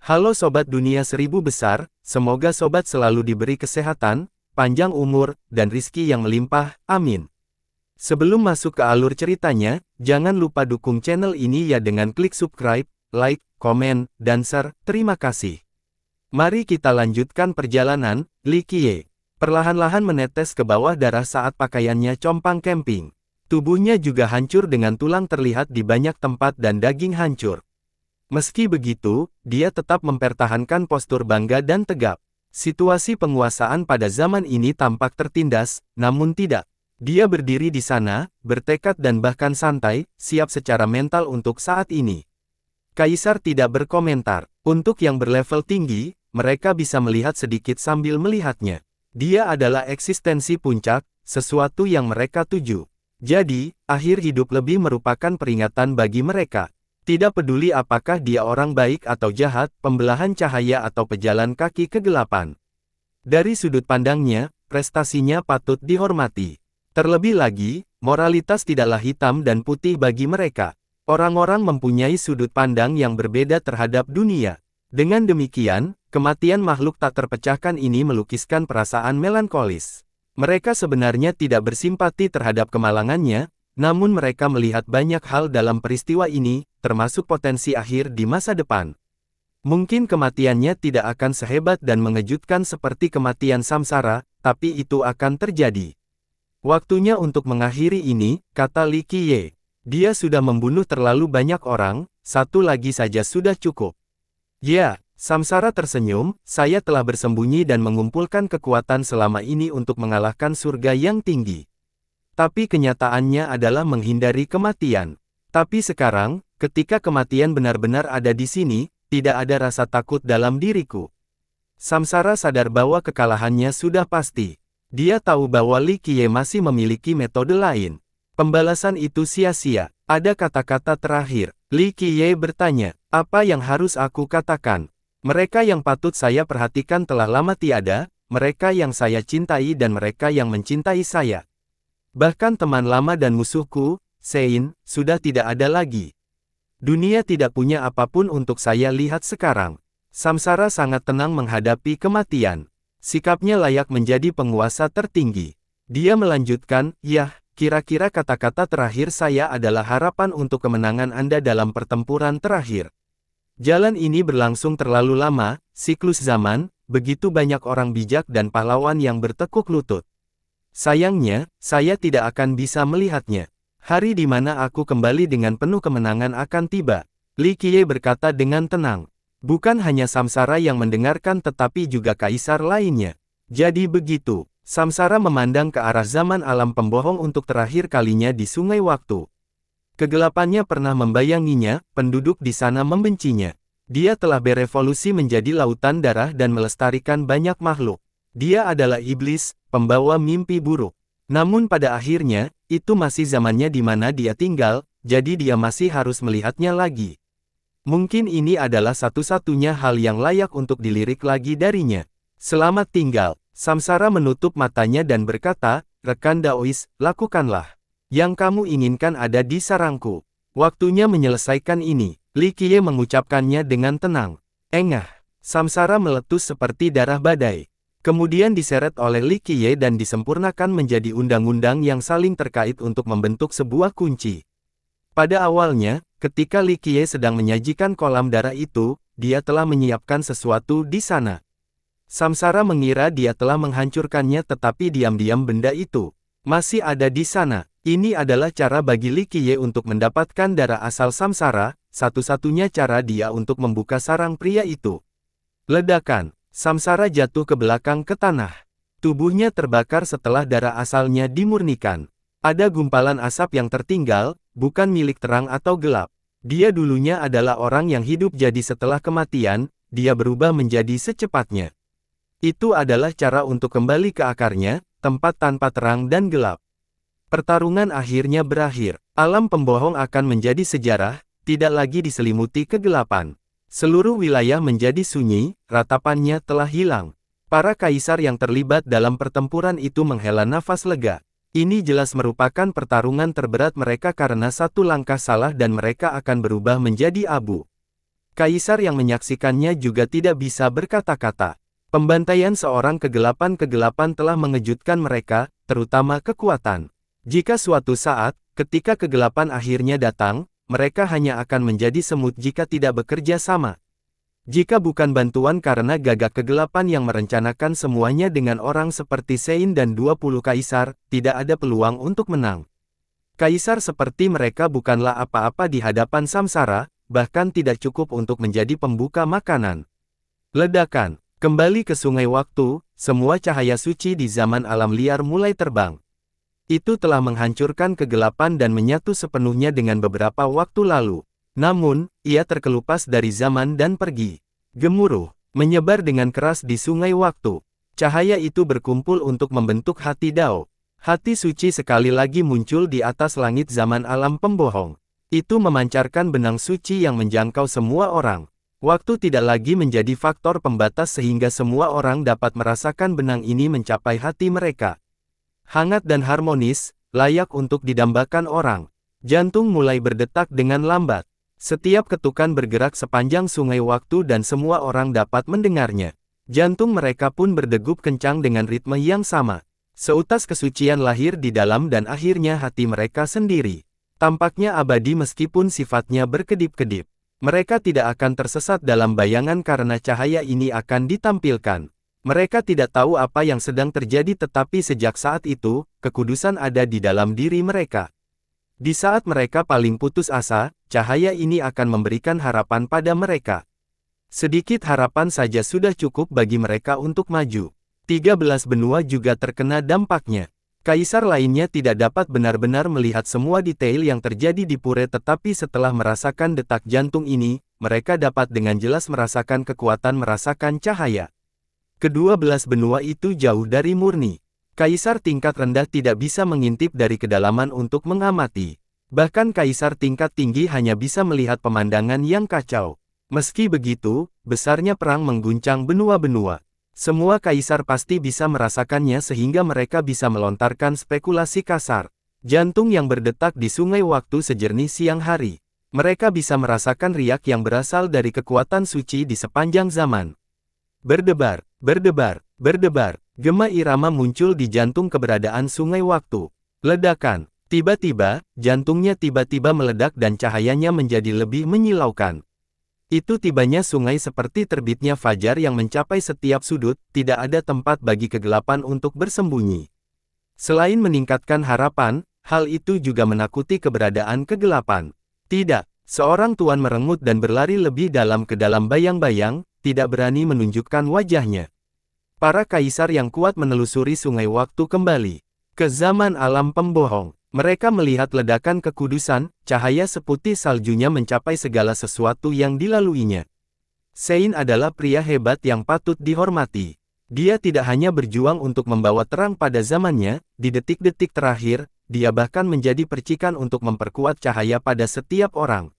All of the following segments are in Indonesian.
Halo Sobat Dunia Seribu Besar, semoga Sobat selalu diberi kesehatan, panjang umur, dan rizki yang melimpah, amin. Sebelum masuk ke alur ceritanya, jangan lupa dukung channel ini ya dengan klik subscribe, like, komen, dan share, terima kasih. Mari kita lanjutkan perjalanan. Li Qiye perlahan-lahan menetes ke bawah darah saat pakaiannya compang camping. Tubuhnya juga hancur dengan tulang terlihat di banyak tempat dan daging hancur. Meski begitu, dia tetap mempertahankan postur bangga dan tegap. Situasi penguasaan pada zaman ini tampak tertindas, namun tidak. Dia berdiri di sana, bertekad dan bahkan santai, siap secara mental untuk saat ini. Kaisar tidak berkomentar. Untuk yang berlevel tinggi, mereka bisa melihat sedikit sambil melihatnya. Dia adalah eksistensi puncak, sesuatu yang mereka tuju. Jadi, akhir hidup lebih merupakan peringatan bagi mereka. Tidak peduli apakah dia orang baik atau jahat, pembelahan cahaya atau pejalan kaki kegelapan. Dari sudut pandangnya, prestasinya patut dihormati. Terlebih lagi, moralitas tidaklah hitam dan putih bagi mereka. Orang-orang mempunyai sudut pandang yang berbeda terhadap dunia. Dengan demikian, kematian makhluk tak terpecahkan ini melukiskan perasaan melankolis. Mereka sebenarnya tidak bersimpati terhadap kemalangannya, namun mereka melihat banyak hal dalam peristiwa ini, termasuk potensi akhir di masa depan. Mungkin kematiannya tidak akan sehebat dan mengejutkan seperti kematian Samsara, tapi itu akan terjadi. Waktunya untuk mengakhiri ini, kata Li Qiye. Dia sudah membunuh terlalu banyak orang, satu lagi saja sudah cukup. Ya, Samsara tersenyum, saya telah bersembunyi dan mengumpulkan kekuatan selama ini untuk mengalahkan surga yang tinggi. Tapi kenyataannya adalah menghindari kematian. Tapi sekarang, ketika kematian benar-benar ada di sini, tidak ada rasa takut dalam diriku. Samsara sadar bahwa kekalahannya sudah pasti. Dia tahu bahwa Li Qiye masih memiliki metode lain. Pembalasan itu sia-sia. Ada kata-kata terakhir. Li Qiye bertanya, apa yang harus aku katakan? Mereka yang patut saya perhatikan telah lama tiada, mereka yang saya cintai dan mereka yang mencintai saya. Bahkan teman lama dan musuhku, Sein, sudah tidak ada lagi. Dunia tidak punya apapun untuk saya lihat sekarang. Samsara sangat tenang menghadapi kematian. Sikapnya layak menjadi penguasa tertinggi. Dia melanjutkan, yah, kira-kira kata-kata terakhir saya adalah harapan untuk kemenangan Anda dalam pertempuran terakhir. Jalan ini berlangsung terlalu lama, siklus zaman, begitu banyak orang bijak dan pahlawan yang bertekuk lutut. Sayangnya, saya tidak akan bisa melihatnya. Hari di mana aku kembali dengan penuh kemenangan akan tiba. Li Qiye berkata dengan tenang. Bukan hanya Samsara yang mendengarkan tetapi juga kaisar lainnya. Jadi begitu, Samsara memandang ke arah zaman alam pembohong untuk terakhir kalinya di sungai waktu. Kegelapannya pernah membayanginya, penduduk di sana membencinya. Dia telah berevolusi menjadi lautan darah dan melestarikan banyak makhluk. Dia adalah iblis, pembawa mimpi buruk. Namun pada akhirnya, itu masih zamannya di mana dia tinggal, jadi dia masih harus melihatnya lagi. Mungkin ini adalah satu-satunya hal yang layak untuk dilirik lagi darinya. Selamat tinggal. Samsara menutup matanya dan berkata, rekan Daois, lakukanlah. Yang kamu inginkan ada di sarangku. Waktunya menyelesaikan ini. Li Qiye mengucapkannya dengan tenang. Engah. Samsara meletus seperti darah badai. Kemudian diseret oleh Li Qiye dan disempurnakan menjadi undang-undang yang saling terkait untuk membentuk sebuah kunci. Pada awalnya, ketika Li Qiye sedang menyajikan kolam darah itu, dia telah menyiapkan sesuatu di sana. Samsara mengira dia telah menghancurkannya tetapi diam-diam benda itu masih ada di sana. Ini adalah cara bagi Li Qiye untuk mendapatkan darah asal Samsara, satu-satunya cara dia untuk membuka sarang pria itu. Ledakan. Samsara jatuh ke belakang ke tanah. Tubuhnya terbakar setelah darah asalnya dimurnikan. Ada gumpalan asap yang tertinggal, bukan milik terang atau gelap. Dia dulunya adalah orang yang hidup jadi setelah kematian, dia berubah menjadi secepatnya. Itu adalah cara untuk kembali ke akarnya, tempat tanpa terang dan gelap. Pertarungan akhirnya berakhir. Alam pembohong akan menjadi sejarah, tidak lagi diselimuti kegelapan. Seluruh wilayah menjadi sunyi, ratapannya telah hilang. Para kaisar yang terlibat dalam pertempuran itu menghela nafas lega. Ini jelas merupakan pertarungan terberat mereka karena satu langkah salah dan mereka akan berubah menjadi abu. Kaisar yang menyaksikannya juga tidak bisa berkata-kata. Pembantaian seorang kegelapan-kegelapan telah mengejutkan mereka, terutama kekuatan. Jika suatu saat, ketika kegelapan akhirnya datang, mereka hanya akan menjadi semut jika tidak bekerja sama. Jika bukan bantuan karena gagak kegelapan yang merencanakan semuanya dengan orang seperti Sein dan 20 kaisar, tidak ada peluang untuk menang. Kaisar seperti mereka bukanlah apa-apa di hadapan samsara, bahkan tidak cukup untuk menjadi pembuka makanan. Ledakan. Kembali ke sungai waktu, semua cahaya suci di zaman alam liar mulai terbang. Itu telah menghancurkan kegelapan dan menyatu sepenuhnya dengan beberapa waktu lalu. Namun, ia terkelupas dari zaman dan pergi. Gemuruh, menyebar dengan keras di sungai waktu. Cahaya itu berkumpul untuk membentuk hati Dao. Hati suci sekali lagi muncul di atas langit zaman alam pembohong. Itu memancarkan benang suci yang menjangkau semua orang. Waktu tidak lagi menjadi faktor pembatas sehingga semua orang dapat merasakan benang ini mencapai hati mereka. Hangat dan harmonis, layak untuk didambakan orang. Jantung mulai berdetak dengan lambat. Setiap ketukan bergerak sepanjang sungai waktu dan semua orang dapat mendengarnya. Jantung mereka pun berdegup kencang dengan ritme yang sama. Seutas kesucian lahir di dalam dan akhirnya hati mereka sendiri. Tampaknya abadi meskipun sifatnya berkedip-kedip. Mereka tidak akan tersesat dalam bayangan karena cahaya ini akan ditampilkan. Mereka tidak tahu apa yang sedang terjadi tetapi sejak saat itu, kekudusan ada di dalam diri mereka. Di saat mereka paling putus asa, cahaya ini akan memberikan harapan pada mereka. Sedikit harapan saja sudah cukup bagi mereka untuk maju. 13 benua juga terkena dampaknya. Kaisar lainnya tidak dapat benar-benar melihat semua detail yang terjadi di Pure tetapi setelah merasakan detak jantung ini, mereka dapat dengan jelas merasakan kekuatan merasakan cahaya. Kedua belas benua itu jauh dari murni. Kaisar tingkat rendah tidak bisa mengintip dari kedalaman untuk mengamati. Bahkan kaisar tingkat tinggi hanya bisa melihat pemandangan yang kacau. Meski begitu, besarnya perang mengguncang benua-benua. Semua kaisar pasti bisa merasakannya sehingga mereka bisa melontarkan spekulasi kasar. Jantung yang berdetak di sungai waktu sejernih siang hari. Mereka bisa merasakan riak yang berasal dari kekuatan suci di sepanjang zaman. Berdebar, berdebar, berdebar. Gema irama muncul di jantung keberadaan sungai waktu. Ledakan. Tiba-tiba, jantungnya tiba-tiba meledak dan cahayanya menjadi lebih menyilaukan. Itu tibanya sungai seperti terbitnya fajar yang mencapai setiap sudut, tidak ada tempat bagi kegelapan untuk bersembunyi. Selain meningkatkan harapan, hal itu juga menakuti keberadaan kegelapan. Tidak, seorang tuan merengut dan berlari lebih dalam ke dalam bayang-bayang, tidak berani menunjukkan wajahnya. Para kaisar yang kuat menelusuri sungai waktu kembali ke zaman alam pembohong. Mereka melihat ledakan kekudusan, cahaya seputih saljunya mencapai segala sesuatu yang dilaluinya. Sein adalah pria hebat yang patut dihormati. Dia tidak hanya berjuang untuk membawa terang pada zamannya, di detik-detik terakhir, dia bahkan menjadi percikan untuk memperkuat cahaya pada setiap orang.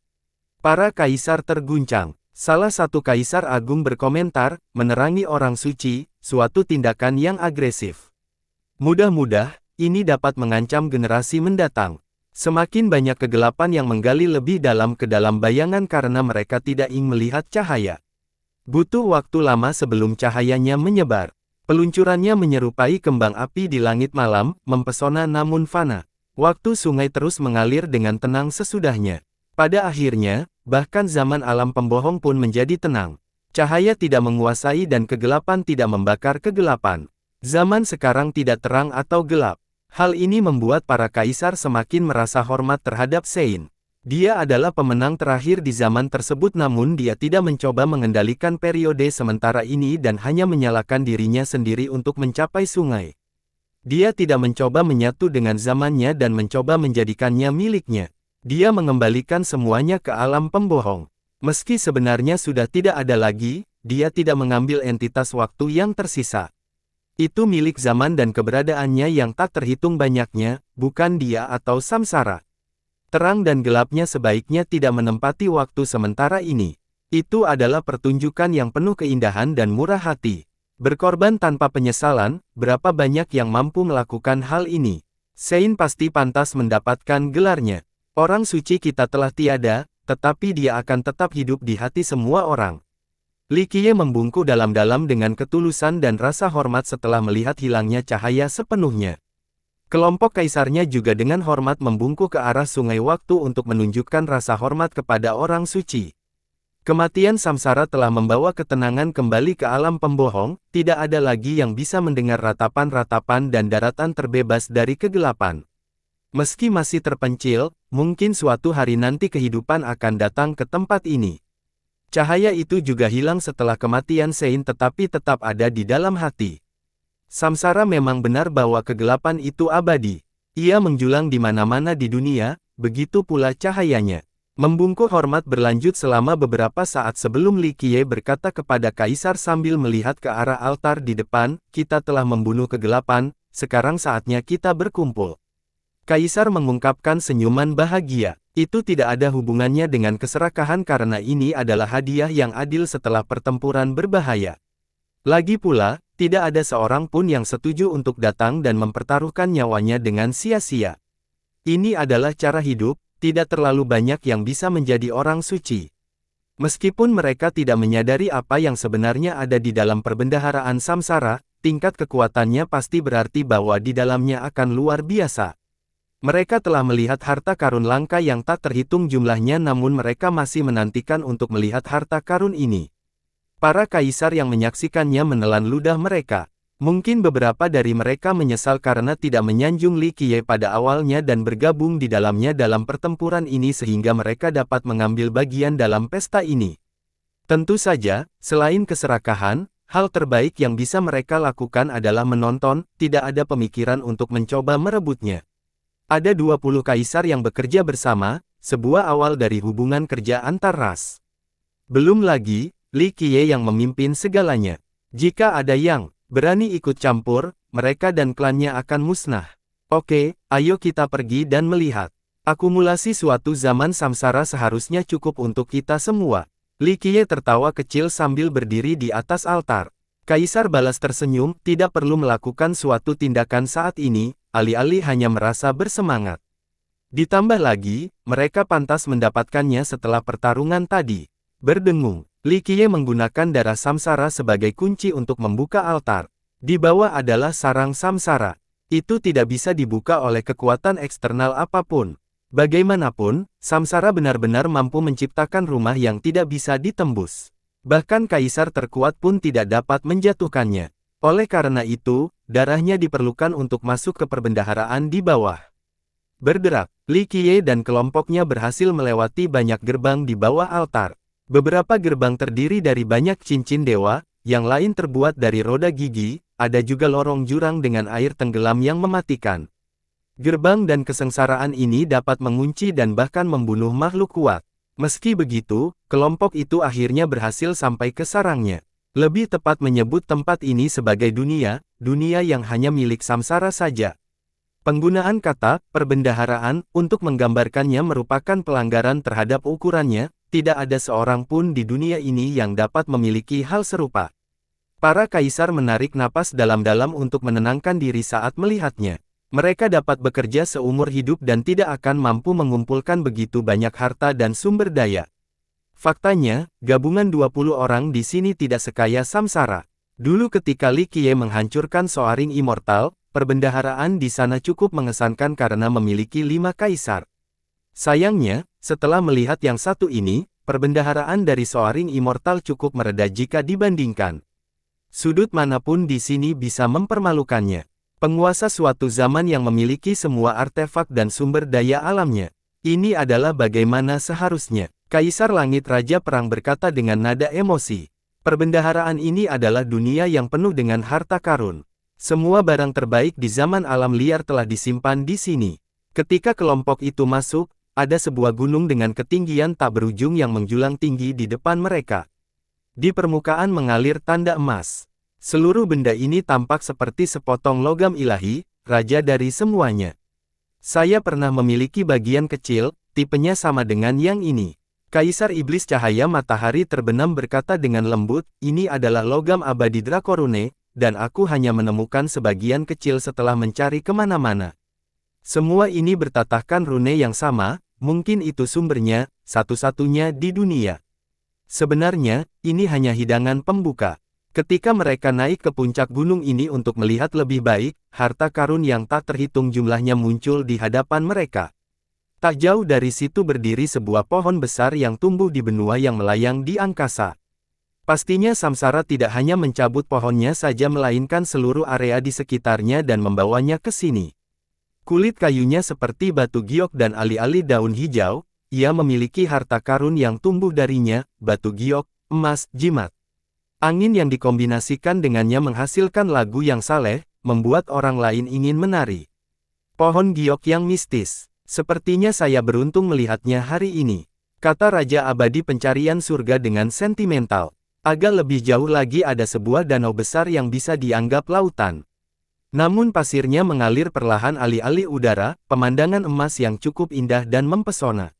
Para kaisar terguncang. Salah satu kaisar agung berkomentar, menerangi orang suci, suatu tindakan yang agresif. Mudah-mudah, ini dapat mengancam generasi mendatang. Semakin banyak kegelapan yang menggali lebih dalam ke dalam bayangan karena mereka tidak ingin melihat cahaya. Butuh waktu lama sebelum cahayanya menyebar. Peluncurannya menyerupai kembang api di langit malam, mempesona namun fana. Waktu sungai terus mengalir dengan tenang sesudahnya. Pada akhirnya, bahkan zaman alam pembohong pun menjadi tenang. Cahaya tidak menguasai dan kegelapan tidak membakar kegelapan. Zaman sekarang tidak terang atau gelap. Hal ini membuat para kaisar semakin merasa hormat terhadap Sein. Dia adalah pemenang terakhir di zaman tersebut namun dia tidak mencoba mengendalikan periode sementara ini dan hanya menyalakan dirinya sendiri untuk mencapai sungai. Dia tidak mencoba menyatu dengan zamannya dan mencoba menjadikannya miliknya. Dia mengembalikan semuanya ke alam pembohong. Meski sebenarnya sudah tidak ada lagi, dia tidak mengambil entitas waktu yang tersisa. Itu milik zaman dan keberadaannya yang tak terhitung banyaknya, bukan dia atau samsara. Terang dan gelapnya sebaiknya tidak menempati waktu sementara ini. Itu adalah pertunjukan yang penuh keindahan dan murah hati. Berkorban tanpa penyesalan, berapa banyak yang mampu melakukan hal ini. Sein pasti pantas mendapatkan gelarnya. Orang suci kita telah tiada, tetapi dia akan tetap hidup di hati semua orang. Li Qiye membungkuk dalam-dalam dengan ketulusan dan rasa hormat setelah melihat hilangnya cahaya sepenuhnya. Kelompok kaisarnya juga dengan hormat membungkuk ke arah sungai waktu untuk menunjukkan rasa hormat kepada orang suci. Kematian samsara telah membawa ketenangan kembali ke alam pembohong, tidak ada lagi yang bisa mendengar ratapan-ratapan dan daratan terbebas dari kegelapan. Meski masih terpencil, mungkin suatu hari nanti kehidupan akan datang ke tempat ini. Cahaya itu juga hilang setelah kematian Sein tetapi tetap ada di dalam hati. Samsara memang benar bahwa kegelapan itu abadi. Ia menjulang di mana-mana di dunia, begitu pula cahayanya. Membungkuk hormat berlanjut selama beberapa saat sebelum Li Qiye berkata kepada kaisar sambil melihat ke arah altar di depan, "Kita telah membunuh kegelapan, sekarang saatnya kita berkumpul." Kaisar mengungkapkan senyuman bahagia. Itu tidak ada hubungannya dengan keserakahan karena ini adalah hadiah yang adil setelah pertempuran berbahaya. Lagi pula, tidak ada seorang pun yang setuju untuk datang dan mempertaruhkan nyawanya dengan sia-sia. Ini adalah cara hidup, tidak terlalu banyak yang bisa menjadi orang suci. Meskipun mereka tidak menyadari apa yang sebenarnya ada di dalam perbendaharaan samsara, tingkat kekuatannya pasti berarti bahwa di dalamnya akan luar biasa. Mereka telah melihat harta karun langka yang tak terhitung jumlahnya namun mereka masih menantikan untuk melihat harta karun ini. Para kaisar yang menyaksikannya menelan ludah mereka. Mungkin beberapa dari mereka menyesal karena tidak menyanjung Li Qiye pada awalnya dan bergabung di dalamnya dalam pertempuran ini sehingga mereka dapat mengambil bagian dalam pesta ini. Tentu saja, selain keserakahan, hal terbaik yang bisa mereka lakukan adalah menonton, tidak ada pemikiran untuk mencoba merebutnya. Ada 20 kaisar yang bekerja bersama, sebuah awal dari hubungan kerja antar ras. Belum lagi, Li Qiye yang memimpin segalanya. Jika ada yang berani ikut campur, mereka dan klannya akan musnah. Oke, ayo kita pergi dan melihat. Akumulasi suatu zaman samsara seharusnya cukup untuk kita semua. Li Qiye tertawa kecil sambil berdiri di atas altar. Kaisar balas tersenyum, tidak perlu melakukan suatu tindakan saat ini, alih-alih hanya merasa bersemangat. Ditambah lagi, mereka pantas mendapatkannya setelah pertarungan tadi. Berdengung. Li Qiye menggunakan darah samsara sebagai kunci untuk membuka altar. Di bawah adalah sarang samsara. Itu tidak bisa dibuka oleh kekuatan eksternal apapun. Bagaimanapun, samsara benar-benar mampu menciptakan rumah yang tidak bisa ditembus. Bahkan kaisar terkuat pun tidak dapat menjatuhkannya. Oleh karena itu, darahnya diperlukan untuk masuk ke perbendaharaan di bawah. Bergerak, Li Qiye dan kelompoknya berhasil melewati banyak gerbang di bawah altar. Beberapa gerbang terdiri dari banyak cincin dewa, yang lain terbuat dari roda gigi, ada juga lorong jurang dengan air tenggelam yang mematikan. Gerbang dan kesengsaraan ini dapat mengunci dan bahkan membunuh makhluk kuat. Meski begitu, kelompok itu akhirnya berhasil sampai ke sarangnya. Lebih tepat menyebut tempat ini sebagai dunia yang hanya milik samsara saja. Penggunaan kata perbendaharaan untuk menggambarkannya merupakan pelanggaran terhadap ukurannya. Tidak ada seorang pun di dunia ini yang dapat memiliki hal serupa. Para kaisar menarik napas dalam-dalam untuk menenangkan diri saat melihatnya. Mereka dapat bekerja seumur hidup dan tidak akan mampu mengumpulkan begitu banyak harta dan sumber daya. Faktanya, gabungan 20 orang di sini tidak sekaya samsara. Dulu ketika Li Qiye menghancurkan Soaring Immortal, perbendaharaan di sana cukup mengesankan karena memiliki 5 kaisar. Sayangnya, setelah melihat yang satu ini, perbendaharaan dari Soaring Immortal cukup mereda jika dibandingkan. Sudut manapun di sini bisa mempermalukannya. Penguasa suatu zaman yang memiliki semua artefak dan sumber daya alamnya. Ini adalah bagaimana seharusnya. Kaisar Langit Raja Perang berkata dengan nada emosi. Perbendaharaan ini adalah dunia yang penuh dengan harta karun. Semua barang terbaik di zaman alam liar telah disimpan di sini. Ketika kelompok itu masuk, ada sebuah gunung dengan ketinggian tak berujung yang menjulang tinggi di depan mereka. Di permukaan mengalir tanda emas. Seluruh benda ini tampak seperti sepotong logam ilahi, raja dari semuanya. Saya pernah memiliki bagian kecil, tipenya sama dengan yang ini. Kaisar Iblis Cahaya Matahari terbenam berkata dengan lembut, ini adalah logam abadi Dracorune, dan aku hanya menemukan sebagian kecil setelah mencari kemana-mana. Semua ini bertatahkan rune yang sama, mungkin itu sumbernya, satu-satunya di dunia. Sebenarnya, ini hanya hidangan pembuka. Ketika mereka naik ke puncak gunung ini untuk melihat lebih baik, harta karun yang tak terhitung jumlahnya muncul di hadapan mereka. Tak jauh dari situ berdiri sebuah pohon besar yang tumbuh di benua yang melayang di angkasa. Pastinya Samsara tidak hanya mencabut pohonnya saja melainkan seluruh area di sekitarnya dan membawanya ke sini. Kulit kayunya seperti batu giok dan alih-alih daun hijau, ia memiliki harta karun yang tumbuh darinya, batu giok, emas, jimat. Angin yang dikombinasikan dengannya menghasilkan lagu yang saleh, membuat orang lain ingin menari. Pohon giok yang mistis. Sepertinya saya beruntung melihatnya hari ini, kata Raja Abadi Pencarian Surga dengan sentimental. Agak lebih jauh lagi ada sebuah danau besar yang bisa dianggap lautan. Namun pasirnya mengalir perlahan alih-alih udara, pemandangan emas yang cukup indah dan mempesona.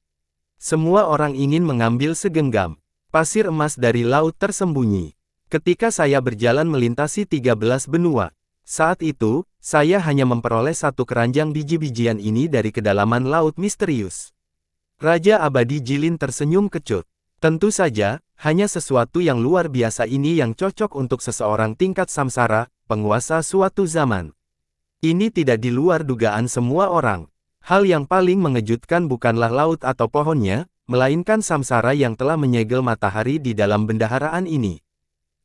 Semua orang ingin mengambil segenggam pasir emas dari laut tersembunyi. Ketika saya berjalan melintasi 13 benua, saat itu, saya hanya memperoleh satu keranjang biji-bijian ini dari kedalaman laut misterius. Raja Abadi Jilin tersenyum kecut. Tentu saja, hanya sesuatu yang luar biasa ini yang cocok untuk seseorang tingkat samsara, penguasa suatu zaman. Ini tidak di luar dugaan semua orang. Hal yang paling mengejutkan bukanlah laut atau pohonnya, melainkan samsara yang telah menyegel matahari di dalam bendaharaan ini.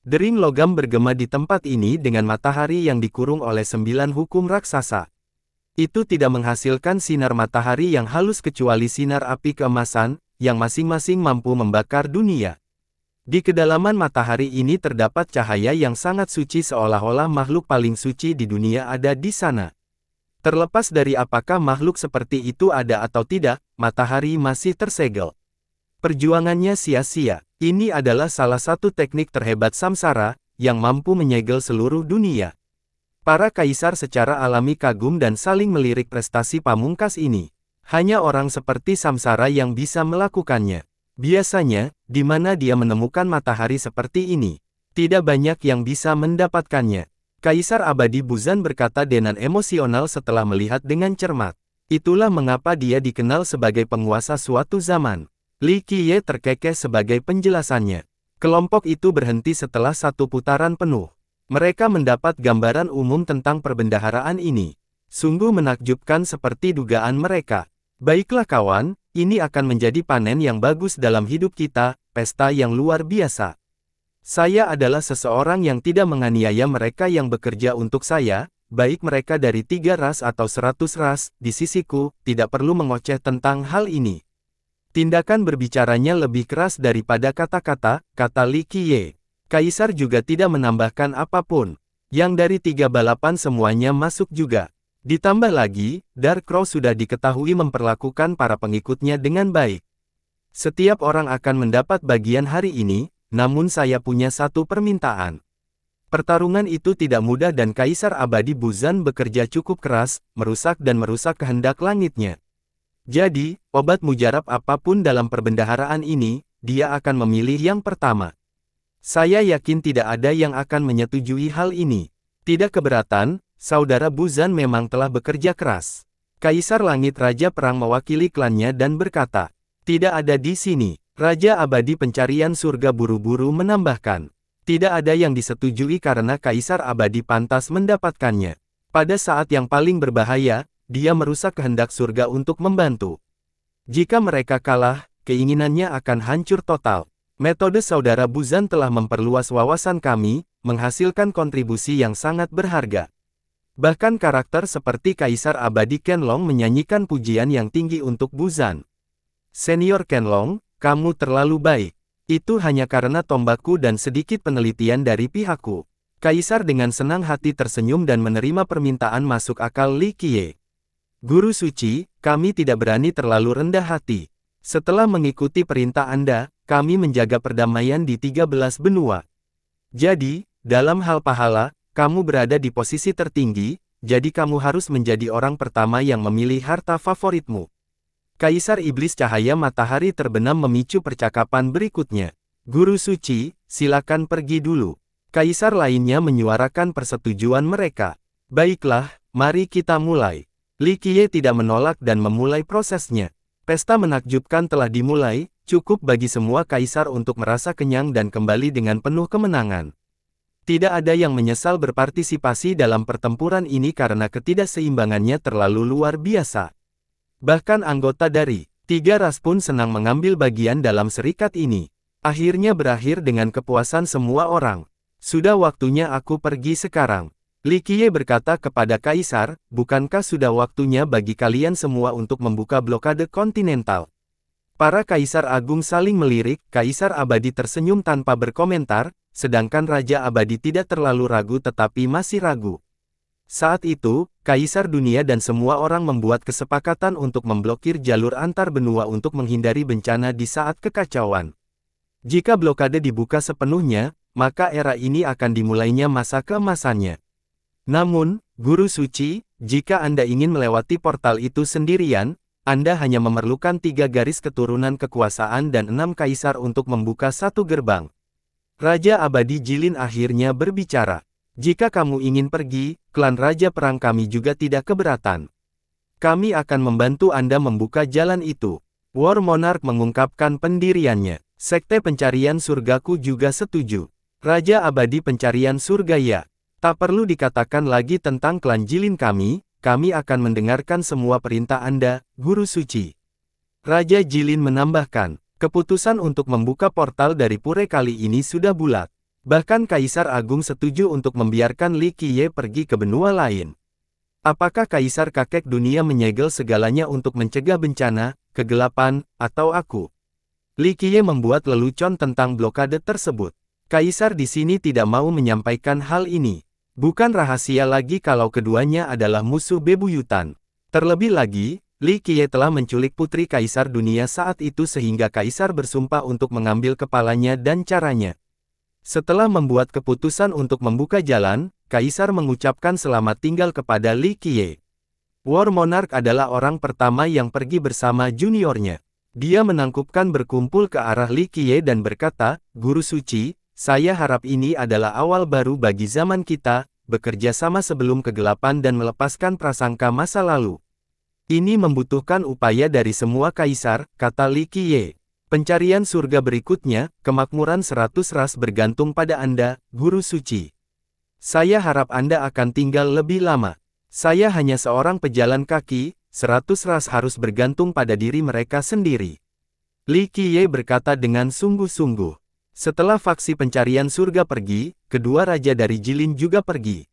Dering logam bergema di tempat ini dengan matahari yang dikurung oleh 9 hukum raksasa. Itu tidak menghasilkan sinar matahari yang halus kecuali sinar api keemasan, yang masing-masing mampu membakar dunia. Di kedalaman matahari ini terdapat cahaya yang sangat suci seolah-olah makhluk paling suci di dunia ada di sana. Terlepas dari apakah makhluk seperti itu ada atau tidak, matahari masih tersegel. Perjuangannya sia-sia. Ini adalah salah satu teknik terhebat samsara, yang mampu menyegel seluruh dunia. Para kaisar secara alami kagum dan saling melirik prestasi pamungkas ini. Hanya orang seperti Samsara yang bisa melakukannya. Biasanya, di mana dia menemukan matahari seperti ini, tidak banyak yang bisa mendapatkannya. Kaisar Abadi Buzan berkata dengan emosional setelah melihat dengan cermat. Itulah mengapa dia dikenal sebagai penguasa suatu zaman. Li Qiye terkekeh sebagai penjelasannya. Kelompok itu berhenti setelah satu putaran penuh. Mereka mendapat gambaran umum tentang perbendaharaan ini. Sungguh menakjubkan seperti dugaan mereka. Baiklah kawan, ini akan menjadi panen yang bagus dalam hidup kita, pesta yang luar biasa. Saya adalah seseorang yang tidak menganiaya mereka yang bekerja untuk saya, baik mereka dari 3 ras atau 100 ras, di sisiku, tidak perlu mengoceh tentang hal ini. Tindakan berbicaranya lebih keras daripada kata-kata, kata Li Qiye. Kaisar juga tidak menambahkan apapun. Yang dari 3 balapan semuanya masuk juga. Ditambah lagi, Dark Crow sudah diketahui memperlakukan para pengikutnya dengan baik. Setiap orang akan mendapat bagian hari ini, namun saya punya satu permintaan. Pertarungan itu tidak mudah dan Kaisar Abadi Buzan bekerja cukup keras, merusak kehendak langitnya. Jadi, obat mujarab apapun dalam perbendaharaan ini, dia akan memilih yang pertama. Saya yakin tidak ada yang akan menyetujui hal ini. Tidak keberatan, saudara Buzan memang telah bekerja keras. Kaisar Langit Raja Perang mewakili klannya dan berkata, tidak ada di sini. Raja Abadi Pencarian Surga buru-buru menambahkan, tidak ada yang disetujui karena Kaisar Abadi pantas mendapatkannya. Pada saat yang paling berbahaya, dia merusak kehendak surga untuk membantu. Jika mereka kalah, keinginannya akan hancur total. Metode saudara Buzan telah memperluas wawasan kami, menghasilkan kontribusi yang sangat berharga. Bahkan karakter seperti Kaisar Abadi Kenlong menyanyikan pujian yang tinggi untuk Buzan. Senior Kenlong, kamu terlalu baik. Itu hanya karena tombakku dan sedikit penelitian dari pihakku. Kaisar dengan senang hati tersenyum dan menerima permintaan masuk akal Li Qiye. Guru suci, kami tidak berani terlalu rendah hati. Setelah mengikuti perintah Anda, kami menjaga perdamaian di 13 benua. Jadi, dalam hal pahala, kamu berada di posisi tertinggi, jadi kamu harus menjadi orang pertama yang memilih harta favoritmu. Kaisar Iblis Cahaya Matahari terbenam memicu percakapan berikutnya. Guru suci, silakan pergi dulu. Kaisar lainnya menyuarakan persetujuan mereka. Baiklah, mari kita mulai. Li Qiye tidak menolak dan memulai prosesnya. Pesta menakjubkan telah dimulai, cukup bagi semua kaisar untuk merasa kenyang dan kembali dengan penuh kemenangan. Tidak ada yang menyesal berpartisipasi dalam pertempuran ini karena ketidakseimbangannya terlalu luar biasa. Bahkan anggota dari 3 ras pun senang mengambil bagian dalam serikat ini. Akhirnya berakhir dengan kepuasan semua orang. Sudah waktunya aku pergi sekarang. Li Qiye berkata kepada kaisar, bukankah sudah waktunya bagi kalian semua untuk membuka blokade kontinental? Para kaisar agung saling melirik, kaisar abadi tersenyum tanpa berkomentar, sedangkan raja abadi tidak terlalu ragu tetapi masih ragu. Saat itu, kaisar dunia dan semua orang membuat kesepakatan untuk memblokir jalur antar benua untuk menghindari bencana di saat kekacauan. Jika blokade dibuka sepenuhnya, maka era ini akan dimulainya masa keemasannya. Namun, Guru Suci, jika Anda ingin melewati portal itu sendirian, Anda hanya memerlukan 3 garis keturunan kekuasaan dan 6 kaisar untuk membuka satu gerbang. Raja Abadi Jilin akhirnya berbicara. Jika kamu ingin pergi, klan Raja Perang kami juga tidak keberatan. Kami akan membantu Anda membuka jalan itu. War Monarch mengungkapkan pendiriannya. Sekte Pencarian Surgaku juga setuju. Raja Abadi Pencarian Surga ya. Tak perlu dikatakan lagi tentang klan Jilin kami akan mendengarkan semua perintah Anda, Guru Suci. Raja Jilin menambahkan, keputusan untuk membuka portal dari pura kali ini sudah bulat. Bahkan Kaisar Agung setuju untuk membiarkan Li Qiye pergi ke benua lain. Apakah Kaisar Kakek Dunia menyegel segalanya untuk mencegah bencana, kegelapan, atau aku? Li Qiye membuat lelucon tentang blokade tersebut. Kaisar di sini tidak mau menyampaikan hal ini. Bukan rahasia lagi kalau keduanya adalah musuh bebuyutan. Terlebih lagi, Li Qiye telah menculik putri Kaisar Dunia saat itu sehingga Kaisar bersumpah untuk mengambil kepalanya dan caranya. Setelah membuat keputusan untuk membuka jalan, Kaisar mengucapkan selamat tinggal kepada Li Qiye. War Monarch adalah orang pertama yang pergi bersama juniornya. Dia menangkupkan berkumpul ke arah Li Qiye dan berkata, Guru Suci, saya harap ini adalah awal baru bagi zaman kita, bekerja sama sebelum kegelapan dan melepaskan prasangka masa lalu. Ini membutuhkan upaya dari semua kaisar, kata Li Qiye. Pencarian surga berikutnya, kemakmuran 100 ras bergantung pada Anda, Guru Suci. Saya harap Anda akan tinggal lebih lama. Saya hanya seorang pejalan kaki, 100 ras harus bergantung pada diri mereka sendiri. Li Qiye berkata dengan sungguh-sungguh. Setelah faksi pencarian surga pergi, kedua raja dari Jilin juga pergi.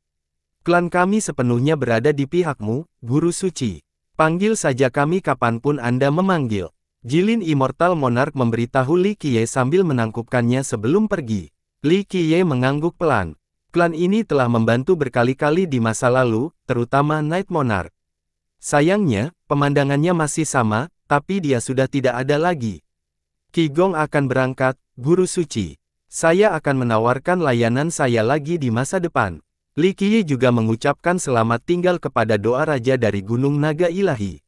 Klan kami sepenuhnya berada di pihakmu, Guru Suci. Panggil saja kami kapanpun Anda memanggil. Jilin Immortal Monarch memberitahu Li Qiye sambil menangkupkannya sebelum pergi. Li Qiye mengangguk pelan. Klan ini telah membantu berkali-kali di masa lalu, terutama Night Monarch. Sayangnya, pemandangannya masih sama, tapi dia sudah tidak ada lagi. Qi Gong akan berangkat, Guru Suci. Saya akan menawarkan layanan saya lagi di masa depan. Li Qiye juga mengucapkan selamat tinggal kepada doa raja dari Gunung Naga Ilahi.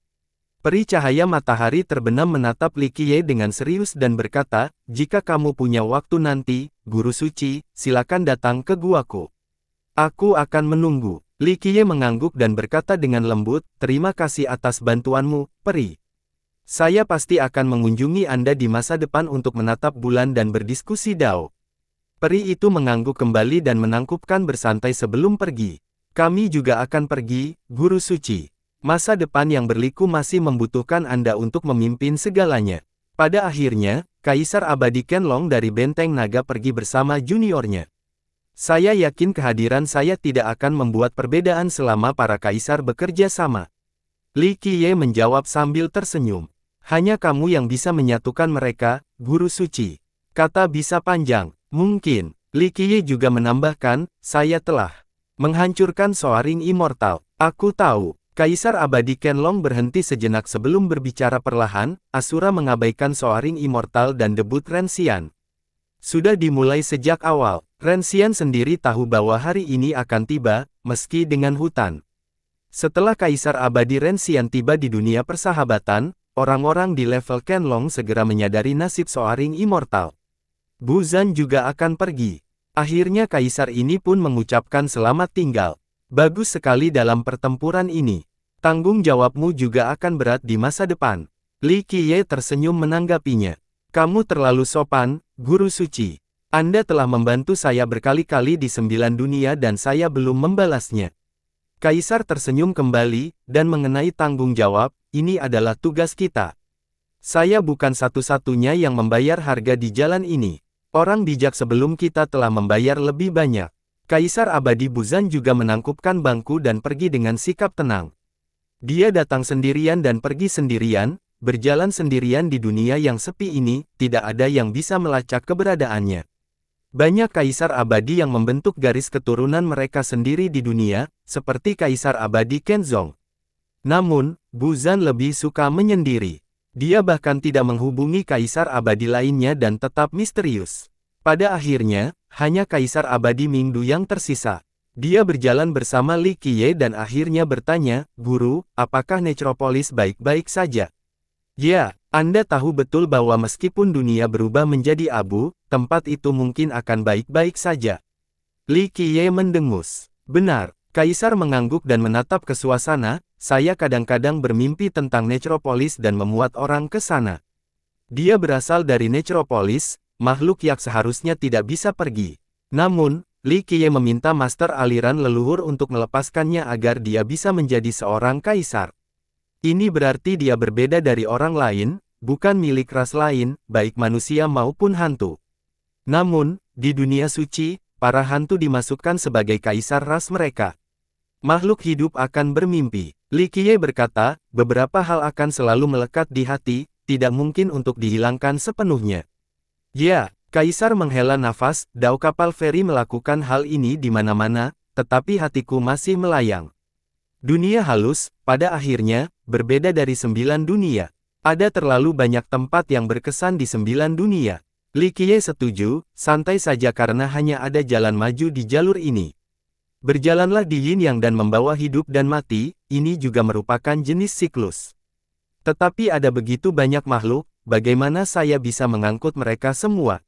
Peri cahaya matahari terbenam menatap Li Qiye dengan serius dan berkata, jika kamu punya waktu nanti, Guru Suci, silakan datang ke guaku. Aku akan menunggu. Li Qiye mengangguk dan berkata dengan lembut, terima kasih atas bantuanmu, Peri. Saya pasti akan mengunjungi Anda di masa depan untuk menatap bulan dan berdiskusi Dao. Peri itu mengangguk kembali dan menangkupkan bersantai sebelum pergi. Kami juga akan pergi, Guru Suci. Masa depan yang berliku masih membutuhkan Anda untuk memimpin segalanya. Pada akhirnya, Kaisar Abadi Qianlong dari Benteng Naga pergi bersama juniornya. Saya yakin kehadiran saya tidak akan membuat perbedaan selama para kaisar bekerja sama. Li Qiye menjawab sambil tersenyum. Hanya kamu yang bisa menyatukan mereka, Guru Suci. Kata bisa panjang, mungkin. Li Qiye juga menambahkan, saya telah menghancurkan Soaring Immortal. Aku tahu. Kaisar Abadi Qianlong berhenti sejenak sebelum berbicara perlahan, Asura mengabaikan Soaring Immortal dan debut Renxian. Sudah dimulai sejak awal. Renxian sendiri tahu bahwa hari ini akan tiba, meski dengan hutan. Setelah Kaisar Abadi Renxian tiba di dunia persahabatan, orang-orang di level Qianlong segera menyadari nasib Soaring Immortal. Bu Zhan juga akan pergi. Akhirnya Kaisar ini pun mengucapkan selamat tinggal. Bagus sekali dalam pertempuran ini. Tanggung jawabmu juga akan berat di masa depan. Li Qiye tersenyum menanggapinya. Kamu terlalu sopan, Guru Suci. Anda telah membantu saya berkali-kali di 9 dunia dan saya belum membalasnya. Kaisar tersenyum kembali, dan mengenai tanggung jawab, ini adalah tugas kita. Saya bukan satu-satunya yang membayar harga di jalan ini. Orang bijak sebelum kita telah membayar lebih banyak. Kaisar abadi Buzan juga menangkupkan bangku dan pergi dengan sikap tenang. Dia datang sendirian dan pergi sendirian, berjalan sendirian di dunia yang sepi ini, tidak ada yang bisa melacak keberadaannya. Banyak kaisar abadi yang membentuk garis keturunan mereka sendiri di dunia, seperti Kaisar Abadi Kenzong. Namun, Buzan lebih suka menyendiri. Dia bahkan tidak menghubungi kaisar abadi lainnya dan tetap misterius. Pada akhirnya, hanya Kaisar Abadi Mingdu yang tersisa. Dia berjalan bersama Li Qiye dan akhirnya bertanya, Guru, apakah Necropolis baik-baik saja? Ya, Anda tahu betul bahwa meskipun dunia berubah menjadi abu, tempat itu mungkin akan baik-baik saja. Li Qiye mendengus. Benar, Kaisar mengangguk dan menatap ke suasana, saya kadang-kadang bermimpi tentang Necropolis dan memuat orang ke sana. Dia berasal dari Necropolis, makhluk yang seharusnya tidak bisa pergi. Namun, Li Qiye meminta master aliran leluhur untuk melepaskannya agar dia bisa menjadi seorang kaisar. Ini berarti dia berbeda dari orang lain, bukan milik ras lain, baik manusia maupun hantu. Namun, di dunia suci, para hantu dimasukkan sebagai kaisar ras mereka. Makhluk hidup akan bermimpi. Li Qiye berkata, beberapa hal akan selalu melekat di hati, tidak mungkin untuk dihilangkan sepenuhnya. Ya, Kaisar menghela nafas, dao kapal feri melakukan hal ini di mana-mana, tetapi hatiku masih melayang. Dunia halus, pada akhirnya, berbeda dari 9 dunia. Ada terlalu banyak tempat yang berkesan di 9 dunia. Li Qiye setuju, santai saja karena hanya ada jalan maju di jalur ini. Berjalanlah di yin yang dan membawa hidup dan mati, ini juga merupakan jenis siklus. Tetapi ada begitu banyak makhluk, bagaimana saya bisa mengangkut mereka semua?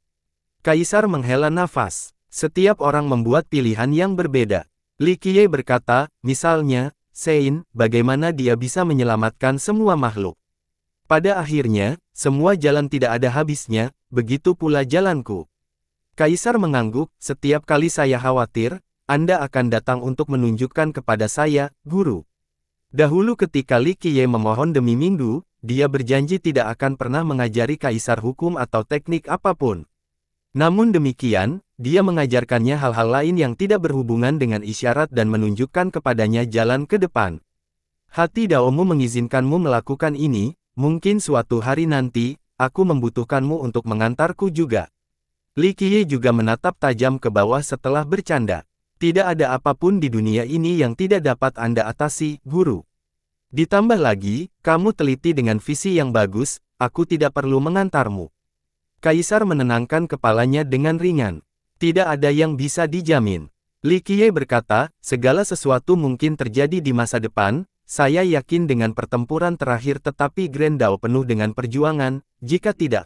Kaisar menghela nafas. Setiap orang membuat pilihan yang berbeda. Li Qiye berkata, misalnya, Sein, bagaimana dia bisa menyelamatkan semua makhluk? Pada akhirnya, semua jalan tidak ada habisnya, begitu pula jalanku. Kaisar mengangguk, setiap kali saya khawatir, Anda akan datang untuk menunjukkan kepada saya, Guru. Dahulu ketika Li Qiye memohon demi Mingdu, dia berjanji tidak akan pernah mengajari Kaisar hukum atau teknik apapun. Namun demikian, dia mengajarkannya hal-hal lain yang tidak berhubungan dengan isyarat dan menunjukkan kepadanya jalan ke depan. Hati Daomu mengizinkanmu melakukan ini, mungkin suatu hari nanti, aku membutuhkanmu untuk mengantarku juga. Li Qiye juga menatap tajam ke bawah setelah bercanda. Tidak ada apapun di dunia ini yang tidak dapat Anda atasi, Guru. Ditambah lagi, kamu teliti dengan visi yang bagus, aku tidak perlu mengantarmu. Kaisar menenangkan kepalanya dengan ringan. Tidak ada yang bisa dijamin. Li Qiye berkata, segala sesuatu mungkin terjadi di masa depan, saya yakin dengan pertempuran terakhir tetapi Grand Dao penuh dengan perjuangan, jika tidak.